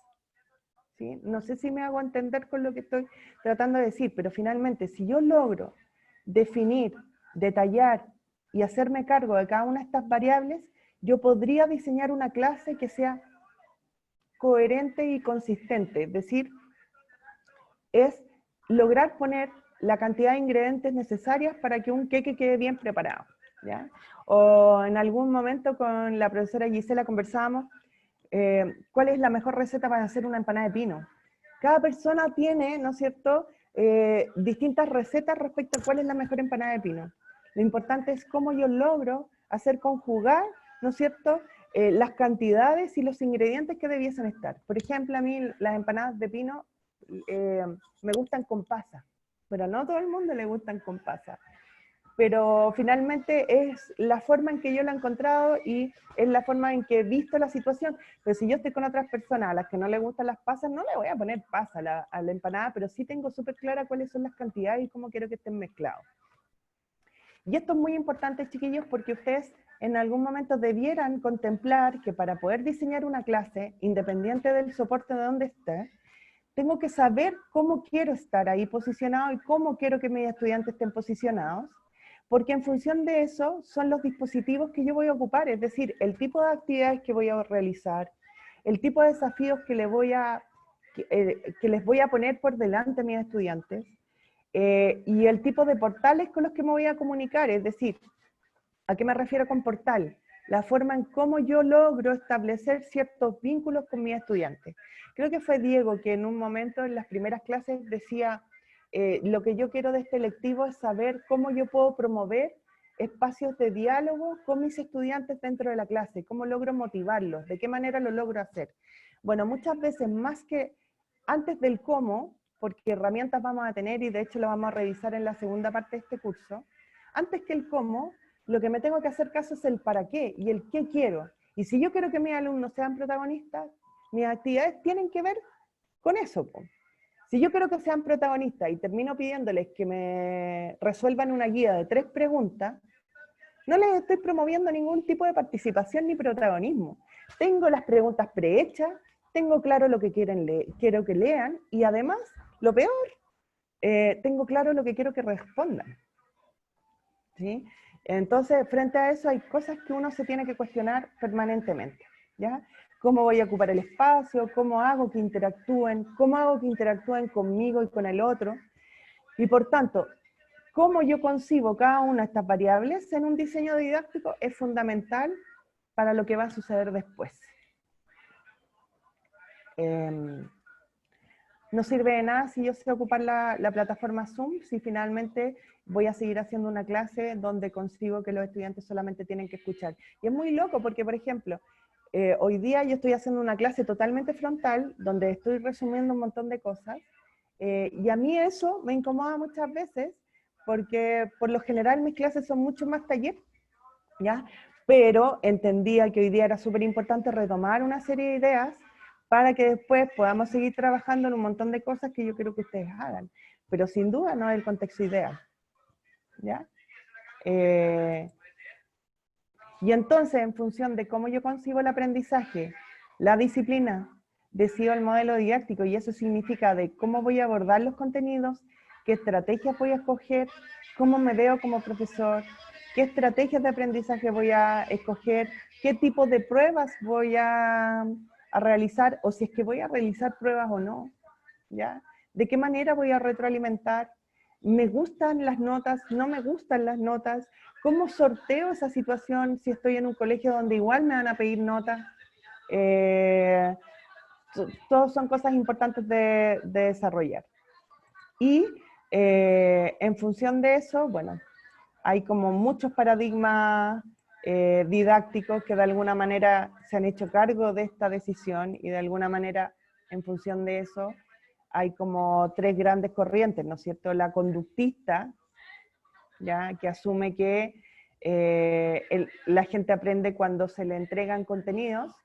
¿Sí? No sé si me hago entender con lo que estoy tratando de decir, pero finalmente, si yo logro definir, detallar y hacerme cargo de cada una de estas variables, yo podría diseñar una clase que sea coherente y consistente, es decir, es lograr poner la cantidad de ingredientes necesarias para que un queque quede bien preparado, ¿ya? O en algún momento con la profesora Gisela conversábamos cuál es la mejor receta para hacer una empanada de pino. Cada persona tiene, ¿no es cierto?, distintas recetas respecto a cuál es la mejor empanada de pino. Lo importante es cómo yo logro hacer conjugar, ¿no es cierto?, las cantidades y los ingredientes que debiesen estar. Por ejemplo, a mí las empanadas de pino me gustan con pasas, pero no a todo el mundo le gustan con pasas. Pero finalmente es la forma en que yo lo he encontrado y es la forma en que he visto la situación. Pero si yo estoy con otras personas a las que no les gustan las pasas, no le voy a poner pasas a la empanada, pero sí tengo súper clara cuáles son las cantidades y cómo quiero que estén mezclados. Y esto es muy importante, chiquillos, porque ustedes en algún momento debieran contemplar que para poder diseñar una clase, independiente del soporte de donde esté, tengo que saber cómo quiero estar ahí posicionado y cómo quiero que mis estudiantes estén posicionados, porque en función de eso son los dispositivos que yo voy a ocupar, es decir, el tipo de actividades que voy a realizar, el tipo de desafíos que les voy a poner por delante a mis estudiantes, y el tipo de portales con los que me voy a comunicar, es decir, ¿a qué me refiero con portal? la forma en cómo yo logro establecer ciertos vínculos con mis estudiantes. Creo que fue Diego que en un momento en las primeras clases decía, lo que yo quiero de este electivo es saber cómo yo puedo promover espacios de diálogo con mis estudiantes dentro de la clase, cómo logro motivarlos, de qué manera lo logro hacer. Bueno, muchas veces más que antes del cómo, porque herramientas vamos a tener y de hecho lo vamos a revisar en la segunda parte de este curso, antes que el cómo, lo que me tengo que hacer caso es el para qué y el qué quiero. Y si yo quiero que mis alumnos sean protagonistas, mis actividades tienen que ver con eso. Si yo quiero que sean protagonistas y termino pidiéndoles que me resuelvan una guía de 3 preguntas, no les estoy promoviendo ningún tipo de participación ni protagonismo. Tengo las preguntas prehechas, tengo claro lo que quiero que lean y además, lo peor, tengo claro lo que quiero que respondan. ¿Sí? Entonces, frente a eso hay cosas que uno se tiene que cuestionar permanentemente, ¿ya? ¿Cómo voy a ocupar el espacio? ¿Cómo hago que interactúen? ¿Cómo hago que interactúen conmigo y con el otro? Y por tanto, cómo yo concibo cada una de estas variables en un diseño didáctico es fundamental para lo que va a suceder después. No sirve de nada si yo sé ocupar la plataforma Zoom, si finalmente voy a seguir haciendo una clase donde consigo que los estudiantes solamente tienen que escuchar. Y es muy loco porque, por ejemplo, hoy día yo estoy haciendo una clase totalmente frontal, donde estoy resumiendo un montón de cosas, y a mí eso me incomoda muchas veces, porque por lo general mis clases son mucho más taller, ¿ya? Pero entendía que hoy día era súper importante retomar una serie de ideas para que después podamos seguir trabajando en un montón de cosas que yo quiero que ustedes hagan. Pero sin duda no es el contexto ideal, ¿ya? Y entonces, en función de cómo yo concibo el aprendizaje, la disciplina, decido el modelo didáctico, y eso significa de cómo voy a abordar los contenidos, qué estrategias voy a escoger, cómo me veo como profesor, qué estrategias de aprendizaje voy a escoger, qué tipo de pruebas voy a realizar, o si es que voy a realizar pruebas o no, ¿ya? De qué manera voy a retroalimentar, me gustan las notas, no me gustan las notas, cómo sorteo esa situación si estoy en un colegio donde igual me van a pedir notas. Todos son cosas importantes de desarrollar. Y en función de eso, bueno, hay como muchos paradigmas didácticos que de alguna manera se han hecho cargo de esta decisión y de alguna manera en función de eso hay como 3 grandes corrientes, ¿no es cierto? La conductista, ¿ya? Que asume que la gente aprende cuando se le entregan contenidos,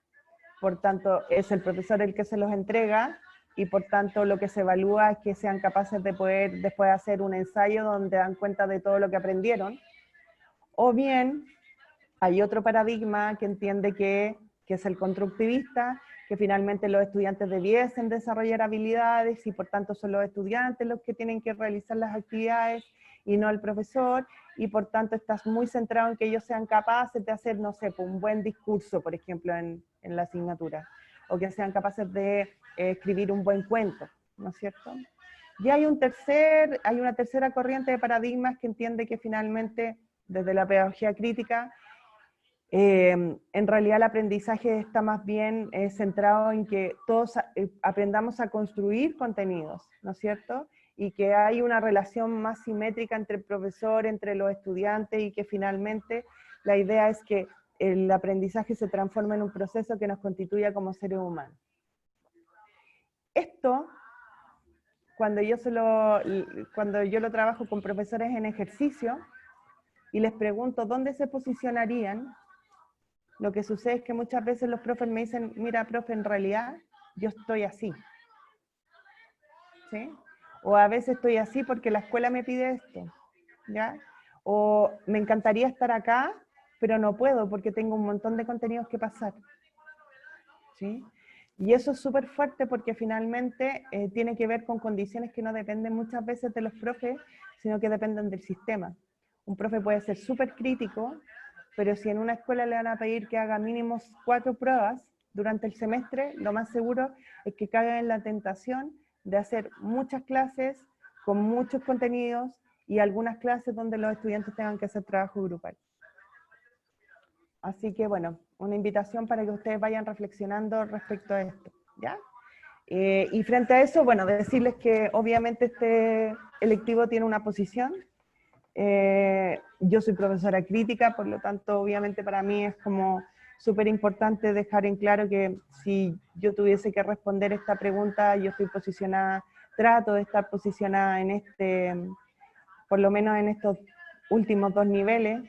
por tanto es el profesor el que se los entrega y por tanto lo que se evalúa es que sean capaces de poder después hacer un ensayo donde dan cuenta de todo lo que aprendieron. O bien hay otro paradigma que entiende que es el constructivista, que finalmente los estudiantes debiesen desarrollar habilidades y por tanto son los estudiantes los que tienen que realizar las actividades y no el profesor, y por tanto estás muy centrado en que ellos sean capaces de hacer, no sé, un buen discurso, por ejemplo, en la asignatura, o que sean capaces de escribir un buen cuento, ¿no es cierto? Y hay una tercera corriente de paradigmas que entiende que finalmente, desde la pedagogía crítica, en realidad el aprendizaje está más bien centrado en que todos aprendamos a construir contenidos, ¿no es cierto? Y que hay una relación más simétrica entre el profesor, entre los estudiantes, y que finalmente la idea es que el aprendizaje se transforme en un proceso que nos constituya como seres humanos. Esto, cuando yo lo trabajo con profesores en ejercicio y les pregunto dónde se posicionarían, lo que sucede es que muchas veces los profes me dicen, mira, profe, en realidad yo estoy así, ¿sí? O a veces estoy así porque la escuela me pide esto, ¿ya? O me encantaría estar acá, pero no puedo porque tengo un montón de contenidos que pasar, ¿sí? Y eso es súper fuerte porque finalmente tiene que ver con condiciones que no dependen muchas veces de los profes, sino que dependen del sistema. Un profe puede ser súper crítico, pero si en una escuela le van a pedir que haga mínimo 4 pruebas durante el semestre, lo más seguro es que caiga en la tentación de hacer muchas clases con muchos contenidos y algunas clases donde los estudiantes tengan que hacer trabajo grupal. Así que bueno, una invitación para que ustedes vayan reflexionando respecto a esto, ¿ya? Y frente a eso, bueno, decirles que obviamente este electivo tiene una posición. Yo soy profesora crítica, por lo tanto, obviamente para mí es como súper importante dejar en claro que si yo tuviese que responder esta pregunta, yo estoy posicionada, trato de estar posicionada en este, por lo menos en estos últimos 2 niveles,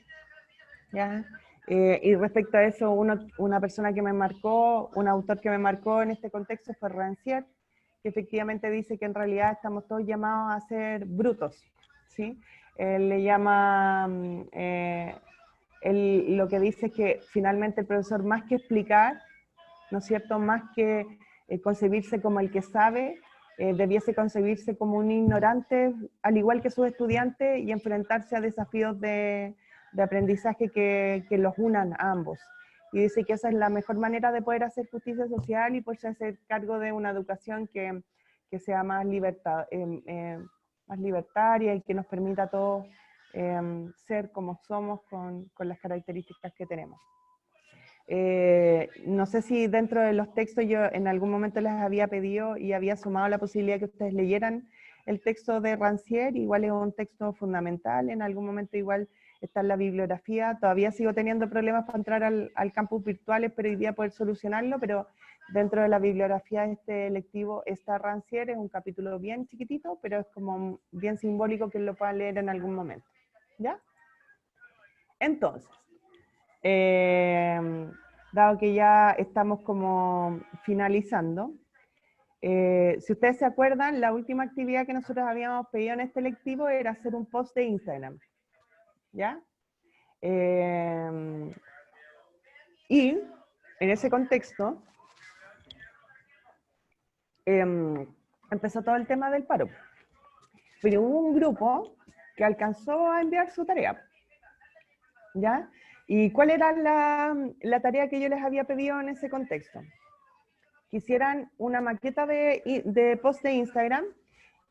¿ya? Y respecto a eso, una persona que me marcó, un autor que me marcó en este contexto fue Rancière, que efectivamente dice que en realidad estamos todos llamados a ser brutos, ¿sí? Él le llama, lo que dice es que finalmente el profesor, más que explicar, ¿no es cierto?, más que concebirse como el que sabe, debiese concebirse como un ignorante, al igual que sus estudiantes, y enfrentarse a desafíos de aprendizaje que los unan a ambos. Y dice que esa es la mejor manera de poder hacer justicia social y poderse hacer cargo de una educación que sea más, más libertaria y que nos permita a todos ser como somos con las características que tenemos. No sé si dentro de los textos yo en algún momento les había pedido y había sumado la posibilidad que ustedes leyeran el texto de Rancière, igual es un texto fundamental, en algún momento igual está en la bibliografía, todavía sigo teniendo problemas para entrar al campus virtuales, pero hoy día poder solucionarlo, pero dentro de la bibliografía de este lectivo está Rancière, es un capítulo bien chiquitito, pero es como bien simbólico que lo puedan leer en algún momento, ¿ya? Entonces, dado que ya estamos como finalizando, si ustedes se acuerdan, la última actividad que nosotros habíamos pedido en este lectivo era hacer un post de Instagram, ¿ya? Y en ese contexto empezó todo el tema del paro, pero hubo un grupo que alcanzó a enviar su tarea, ¿ya? ¿Y cuál era la tarea que yo les había pedido en ese contexto? Que hicieran una maqueta de post de Instagram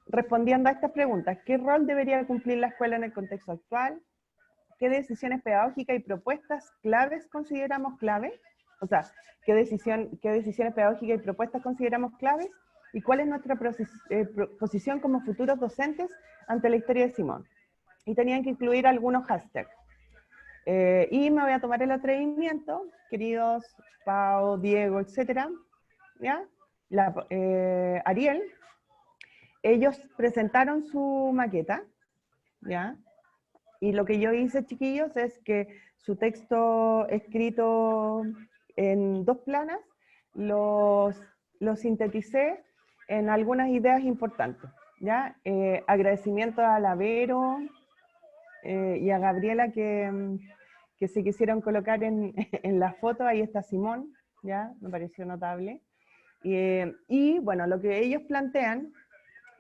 respondiendo a estas preguntas. ¿Qué rol debería cumplir la escuela en el contexto actual? ¿Qué decisiones pedagógicas y propuestas claves consideramos clave? O sea, ¿qué decisiones pedagógicas y propuestas consideramos claves? ¿Y cuál es nuestra posición como futuros docentes ante la historia de Simón? Y tenían que incluir algunos hashtags. Y me voy a tomar el atrevimiento, queridos Pau, Diego, etcétera, ¿ya? Ariel, ellos presentaron su maqueta, ¿ya? Y lo que yo hice, chiquillos, es que su texto escrito en 2 planas, lo sinteticé en algunas ideas importantes, ¿ya? Agradecimiento a la Vero y a Gabriela que se quisieron colocar en, en la foto, ahí está Simón, ¿ya? Me pareció notable. Y bueno, lo que ellos plantean,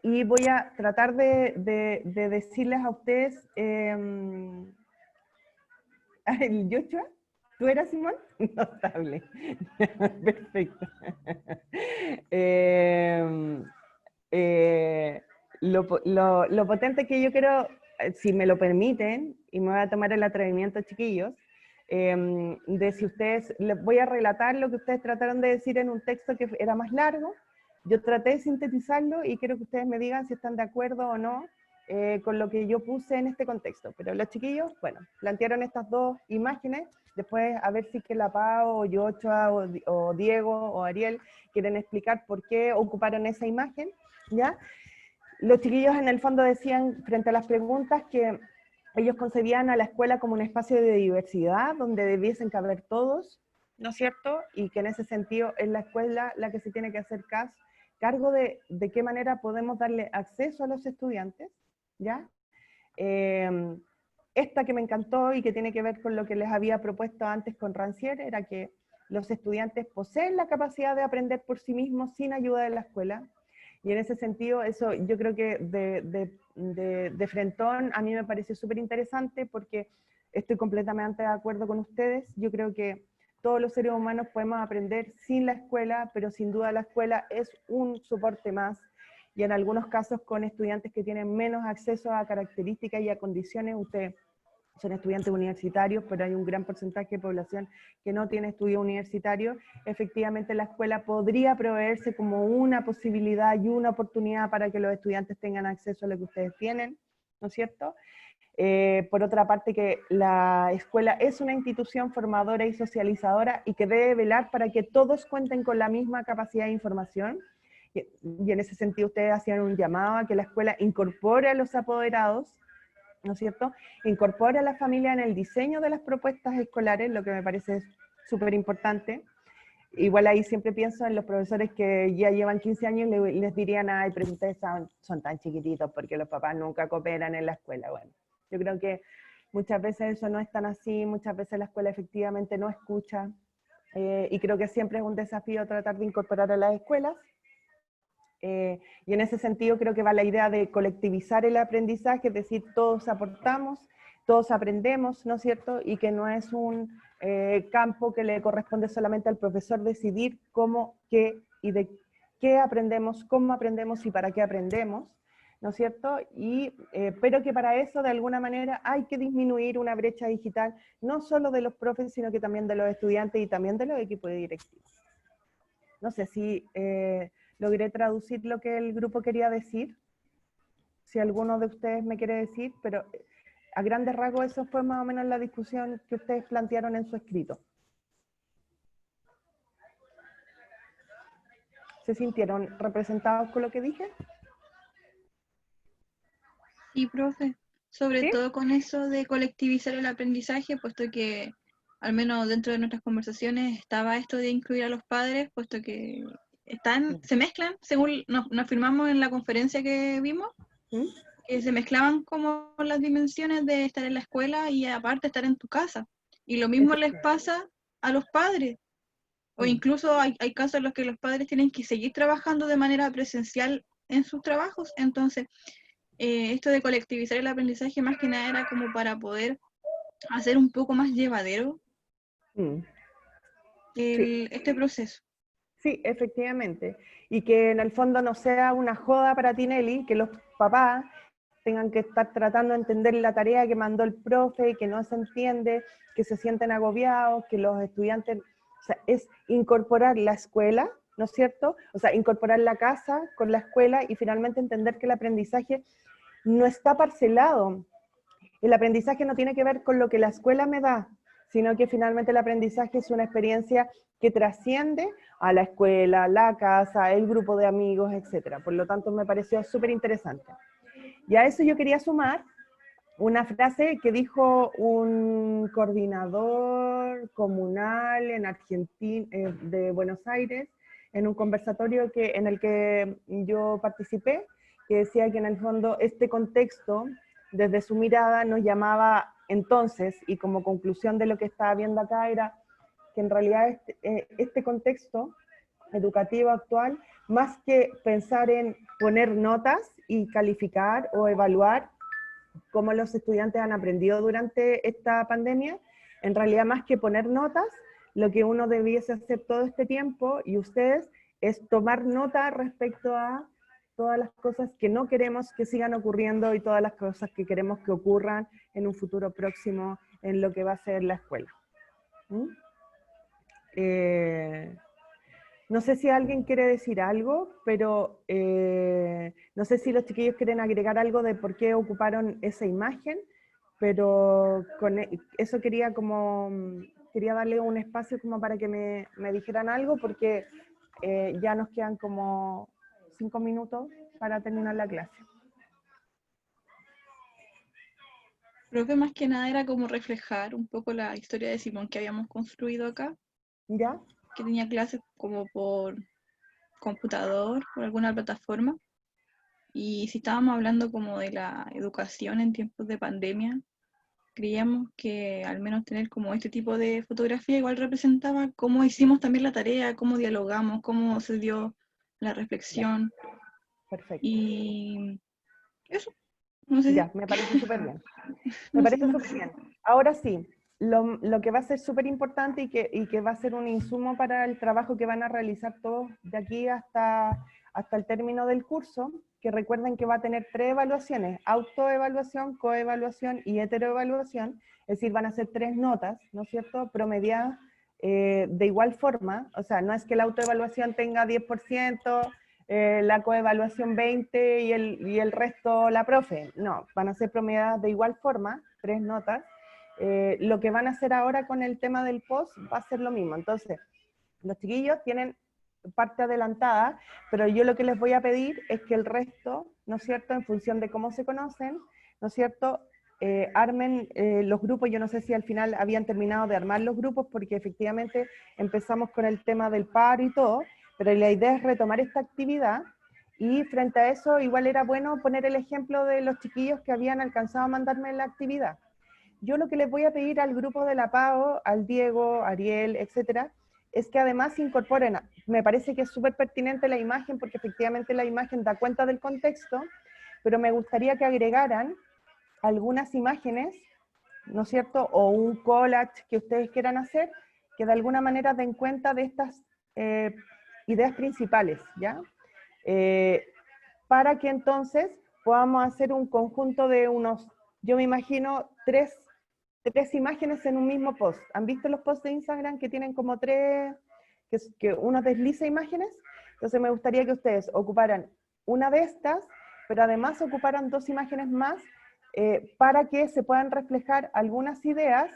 y voy a tratar de decirles a ustedes, Joshua, ¿tú eras Simón? Notable, perfecto. Lo potente que yo quiero, si me lo permiten, y me voy a tomar el atrevimiento, chiquillos, de si ustedes, les voy a relatar lo que ustedes trataron de decir en un texto que era más largo. Yo traté de sintetizarlo y quiero que ustedes me digan si están de acuerdo o no con lo que yo puse en este contexto. Pero los chiquillos, bueno, plantearon estas 2 imágenes, después a ver si que la Pau, o Yochoa, o Diego, o Ariel quieren explicar por qué ocuparon esa imagen, ¿ya? Los chiquillos en el fondo decían, frente a las preguntas, que ellos concebían a la escuela como un espacio de diversidad, donde debiesen caber todos, ¿no es cierto? Y que en ese sentido es la escuela la que se tiene que hacer cargo de qué manera podemos darle acceso a los estudiantes, ¿ya? Esta que me encantó y que tiene que ver con lo que les había propuesto antes con Rancière, era que los estudiantes poseen la capacidad de aprender por sí mismos sin ayuda de la escuela. Y en ese sentido, eso yo creo que de frentón a mí me pareció súper interesante porque estoy completamente de acuerdo con ustedes. Yo creo que todos los seres humanos podemos aprender sin la escuela, pero sin duda la escuela es un soporte más. Y en algunos casos con estudiantes que tienen menos acceso a características y a condiciones, ustedes son estudiantes universitarios, pero hay un gran porcentaje de población que no tiene estudios universitarios. Efectivamente, la escuela podría proveerse como una posibilidad y una oportunidad para que los estudiantes tengan acceso a lo que ustedes tienen, ¿no es cierto? Por otra parte, que la escuela es una institución formadora y socializadora y que debe velar para que todos cuenten con la misma capacidad de información. Y en ese sentido ustedes hacían un llamado a que la escuela incorpore a los apoderados, ¿no es cierto? Incorpore a la familia en el diseño de las propuestas escolares, lo que me parece súper importante. Igual ahí siempre pienso en los profesores que ya llevan 15 años y les dirían, ay, pero ustedes son tan chiquititos porque los papás nunca cooperan en la escuela. Bueno, yo creo que muchas veces eso no es tan así, muchas veces la escuela efectivamente no escucha, y creo que siempre es un desafío tratar de incorporar a las escuelas. Y en ese sentido creo que va la idea de colectivizar el aprendizaje, es decir, todos aportamos, todos aprendemos, ¿no es cierto? Y que no es un campo que le corresponde solamente al profesor decidir cómo, qué y de qué aprendemos, cómo aprendemos y para qué aprendemos, ¿no es cierto? Pero que para eso de alguna manera hay que disminuir una brecha digital, no solo de los profes, sino que también de los estudiantes y también de los equipos directivos. No sé si logré traducir lo que el grupo quería decir, si alguno de ustedes me quiere decir, pero a grandes rasgos eso fue más o menos la discusión que ustedes plantearon en su escrito. ¿Se sintieron representados con lo que dije? Sí, profe, sobre ¿Sí? todo con eso de colectivizar el aprendizaje, puesto que al menos dentro de nuestras conversaciones estaba esto de incluir a los padres, puesto que se mezclan, según nos afirmamos en la conferencia que vimos, ¿Mm? que se mezclaban como las dimensiones de estar en la escuela y aparte estar en tu casa. Y lo mismo les pasa a los padres. O incluso hay casos en los que los padres tienen que seguir trabajando de manera presencial en sus trabajos. Entonces, esto de colectivizar el aprendizaje más que nada era como para poder hacer un poco más llevadero Sí. este proceso. Sí, efectivamente. Y que en el fondo no sea una joda para Tinelli, que los papás tengan que estar tratando de entender la tarea que mandó el profe y que no se entiende, que se sienten agobiados, que los estudiantes, o sea, es incorporar la escuela, ¿no es cierto? O sea, incorporar la casa con la escuela y finalmente entender que el aprendizaje no está parcelado. El aprendizaje no tiene que ver con lo que la escuela me da, sino que finalmente el aprendizaje es una experiencia que trasciende a la escuela, la casa, el grupo de amigos, etc. Por lo tanto, me pareció súper interesante. Y a eso yo quería sumar una frase que dijo un coordinador comunal en Argentina, de Buenos Aires, en un conversatorio en el que yo participé, que decía que en el fondo este contexto, desde su mirada, nos llamaba entonces, y como conclusión de lo que estaba viendo acá, era que en realidad este contexto educativo actual, más que pensar en poner notas y calificar o evaluar cómo los estudiantes han aprendido durante esta pandemia, en realidad más que poner notas, lo que uno debiese hacer todo este tiempo, y ustedes, es tomar nota respecto a todas las cosas que no queremos que sigan ocurriendo y todas las cosas que queremos que ocurran en un futuro próximo en lo que va a ser la escuela. ¿Mm? No sé si alguien quiere decir algo, pero no sé si los chiquillos quieren agregar algo de por qué ocuparon esa imagen, pero con eso quería darle un espacio como para que me dijeran algo, porque ya nos quedan como 5 minutos para terminar la clase. Creo que más que nada era como reflejar un poco la historia de Simón que habíamos construido acá, ¿Ya? que tenía clases como por computador, por alguna plataforma. Y si estábamos hablando como de la educación en tiempos de pandemia, creíamos que al menos tener como este tipo de fotografía igual representaba cómo hicimos también la tarea, cómo dialogamos, cómo se dio la reflexión. Perfecto. Y eso, no sé Ya, si, me parece súper bien. Me no sé parece qué súper más. bien. Ahora sí, lo que va a ser súper importante y que va a ser un insumo para el trabajo que van a realizar todos de aquí hasta el término del curso, que recuerden que va a tener 3 evaluaciones: autoevaluación, coevaluación y heteroevaluación. Es decir, van a ser 3 notas, ¿no es cierto?, promediadas de igual forma. O sea, no es que la autoevaluación tenga 10%, la coevaluación 20% y el resto la profe. No, van a ser promediadas de igual forma, 3 notas. Lo que van a hacer ahora con el tema del post va a ser lo mismo. Entonces, los chiquillos tienen parte adelantada, pero yo lo que les voy a pedir es que el resto, ¿no es cierto?, en función de cómo se conocen, ¿no es cierto?, armen los grupos. Yo no sé si al final habían terminado de armar los grupos, porque efectivamente empezamos con el tema del paro y todo, pero la idea es retomar esta actividad, y frente a eso igual era bueno poner el ejemplo de los chiquillos que habían alcanzado a mandarme la actividad. Yo lo que les voy a pedir al grupo de la PAO, al Diego, Ariel, etcétera, es que además incorporen, me parece que es súper pertinente la imagen, porque efectivamente la imagen da cuenta del contexto, pero me gustaría que agregaran algunas imágenes, ¿no es cierto?, o un collage que ustedes quieran hacer, que de alguna manera den cuenta de estas ideas principales, ¿ya? Para que entonces podamos hacer un conjunto de unos, yo me imagino, tres imágenes en un mismo post. ¿Han visto los posts de Instagram que tienen como 3, que uno desliza imágenes? Entonces me gustaría que ustedes ocuparan una de estas, pero además ocuparan 2 imágenes más, para que se puedan reflejar algunas ideas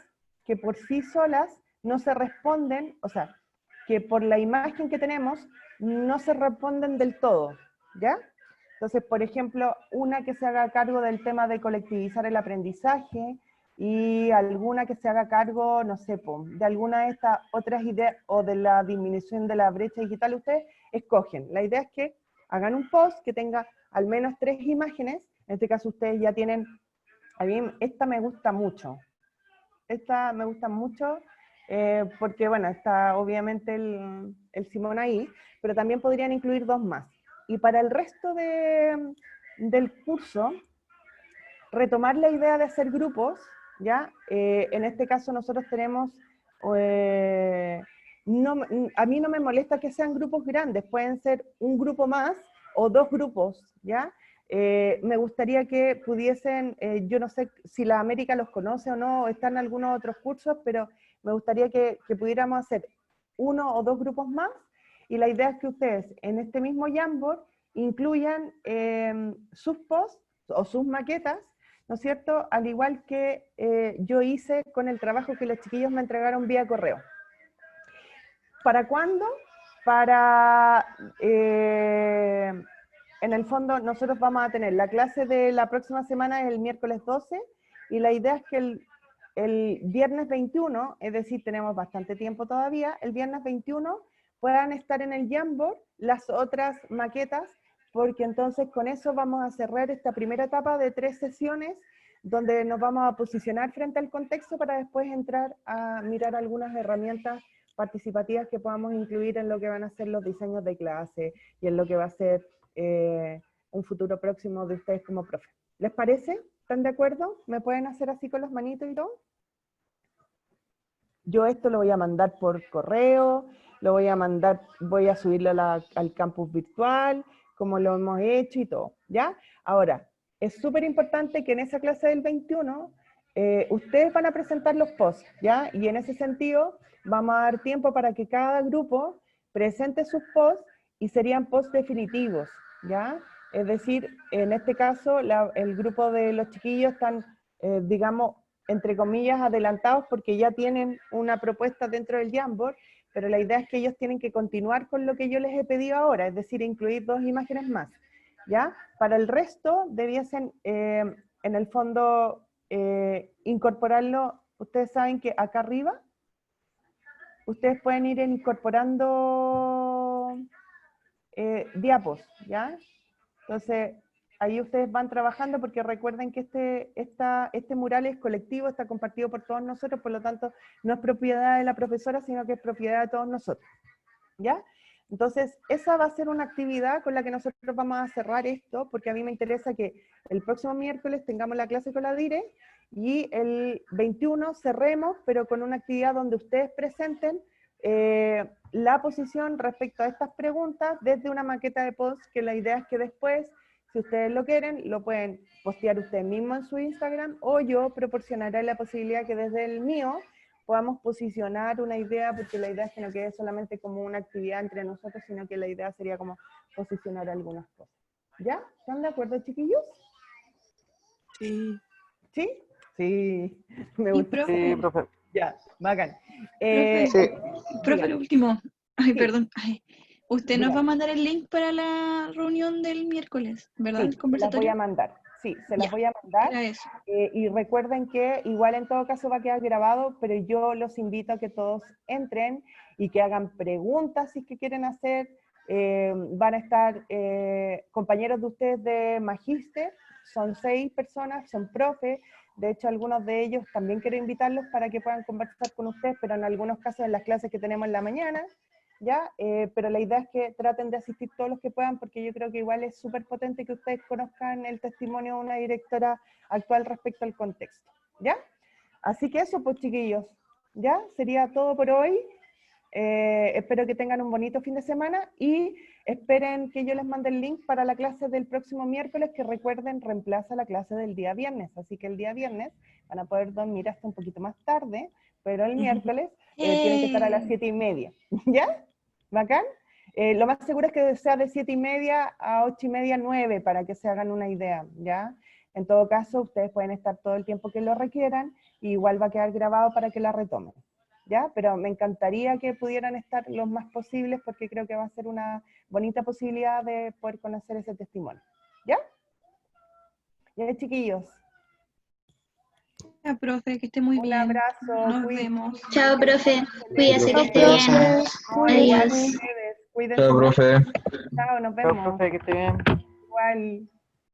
que por sí solas no se responden, o sea, que por la imagen que tenemos no se responden del todo, ¿ya? Entonces, por ejemplo, una que se haga cargo del tema de colectivizar el aprendizaje, y alguna que se haga cargo, no sé, de alguna de estas otras ideas, o de la disminución de la brecha digital. Ustedes escogen. La idea es que hagan un post que tenga al menos 3 imágenes. En este caso ustedes ya tienen, a mí esta me gusta mucho. Esta me gusta mucho, porque bueno, está obviamente el Simón ahí, pero también podrían incluir 2 más. Y para el resto del curso, retomar la idea de hacer grupos, ¿ya? En este caso nosotros tenemos, a mí no me molesta que sean grupos grandes, pueden ser un grupo más o 2 grupos, ¿ya? Me gustaría que pudiesen, yo no sé si la América los conoce o no, o están en algunos otros cursos, pero me gustaría que pudiéramos hacer 1 o 2 grupos más, y la idea es que ustedes en este mismo Jamboard incluyan sus posts o sus maquetas, ¿no es cierto?, al igual que yo hice con el trabajo que los chiquillos me entregaron vía correo. ¿Para cuándo? Para, en el fondo, nosotros vamos a tener la clase de la próxima semana, es el miércoles 12, y la idea es que el viernes 21, es decir, tenemos bastante tiempo todavía, el viernes 21 puedan estar en el Jamboard las otras maquetas, porque entonces con eso vamos a cerrar esta primera etapa de 3 sesiones, donde nos vamos a posicionar frente al contexto para después entrar a mirar algunas herramientas participativas que podamos incluir en lo que van a ser los diseños de clase y en lo que va a ser un futuro próximo de ustedes como profe. ¿Les parece? ¿Están de acuerdo? ¿Me pueden hacer así con las manitos y todo? Yo esto lo voy a mandar por correo, lo voy a mandar, voy a subirlo al campus virtual, como lo hemos hecho y todo, ¿ya? Ahora, es súper importante que en esa clase del 21, ustedes van a presentar los posts, ¿ya? Y en ese sentido, vamos a dar tiempo para que cada grupo presente sus posts, y serían posts definitivos, ¿ya? Es decir, en este caso, el grupo de los chiquillos están, digamos, entre comillas, adelantados, porque ya tienen una propuesta dentro del Jamboard, pero la idea es que ellos tienen que continuar con lo que yo les he pedido ahora, es decir, incluir 2 imágenes más, ¿ya? Para el resto, debiesen, en el fondo, incorporarlo. Ustedes saben que acá arriba, ustedes pueden ir incorporando diapos, ¿ya? Entonces, ahí ustedes van trabajando, porque recuerden que este mural es colectivo, está compartido por todos nosotros, por lo tanto, no es propiedad de la profesora, sino que es propiedad de todos nosotros, ¿ya? Entonces, esa va a ser una actividad con la que nosotros vamos a cerrar esto, porque a mí me interesa que el próximo miércoles tengamos la clase con la Dire, y el 21 cerremos, pero con una actividad donde ustedes presenten la posición respecto a estas preguntas desde una maqueta de post, que la idea es que después Si ustedes lo quieren, lo pueden postear ustedes mismos en su Instagram, o yo proporcionaré la posibilidad que desde el mío podamos posicionar una idea, porque la idea es que no quede solamente como una actividad entre nosotros, sino que la idea sería como posicionar algunas cosas. ¿Ya? ¿Están de acuerdo, chiquillos? Sí. ¿Sí? Sí, me Y gusta. profe, profe. Ya, bacán. Profe, Sí. profe, dígame. lo último. Ay, Sí. perdón. Ay, usted nos va a Dígame. mandar el link para la reunión del miércoles, ¿verdad? Sí, El se las voy conversatorio. a mandar. Sí, se las Ya, voy a mandar. era eso. Y recuerden que igual en todo caso va a quedar grabado, pero yo los invito a que todos entren y que hagan preguntas si es que quieren hacer. Van a estar compañeros de ustedes de Magíster, son 6 personas, son profes. De hecho, algunos de ellos también quiero invitarlos para que puedan conversar con ustedes, pero en algunos casos en las clases que tenemos en la mañana. ¿Ya? Pero la idea es que traten de asistir todos los que puedan, porque yo creo que igual es súper potente que ustedes conozcan el testimonio de una directora actual respecto al contexto, ¿ya? Así que eso, pues chiquillos, ¿ya? Sería todo por hoy. Espero que tengan un bonito fin de semana y esperen que yo les mande el link para la clase del próximo miércoles, que recuerden, reemplaza la clase del día viernes, así que el día viernes van a poder dormir hasta un poquito más tarde, pero el miércoles tienen que estar a las 7:30, ¿ya? ¿Bacán? Lo más seguro es que sea de 7:30 a 8:30, 9, para que se hagan una idea, ¿ya? En todo caso, ustedes pueden estar todo el tiempo que lo requieran, y igual va a quedar grabado para que la retomen, ¿ya? Pero me encantaría que pudieran estar los más posibles, porque creo que va a ser una bonita posibilidad de poder conocer ese testimonio, ¿ya? Ya, chiquillos, Ya, profe, que esté muy un bien. abrazo, Nos cuídense. vemos. Chao, profe. Cuídese, que esté Profe. bien. No, igual Adiós. ustedes, cuídense Chao, mucho. profe. Chao, nos Chao, vemos. profe, que esté bien. Igual.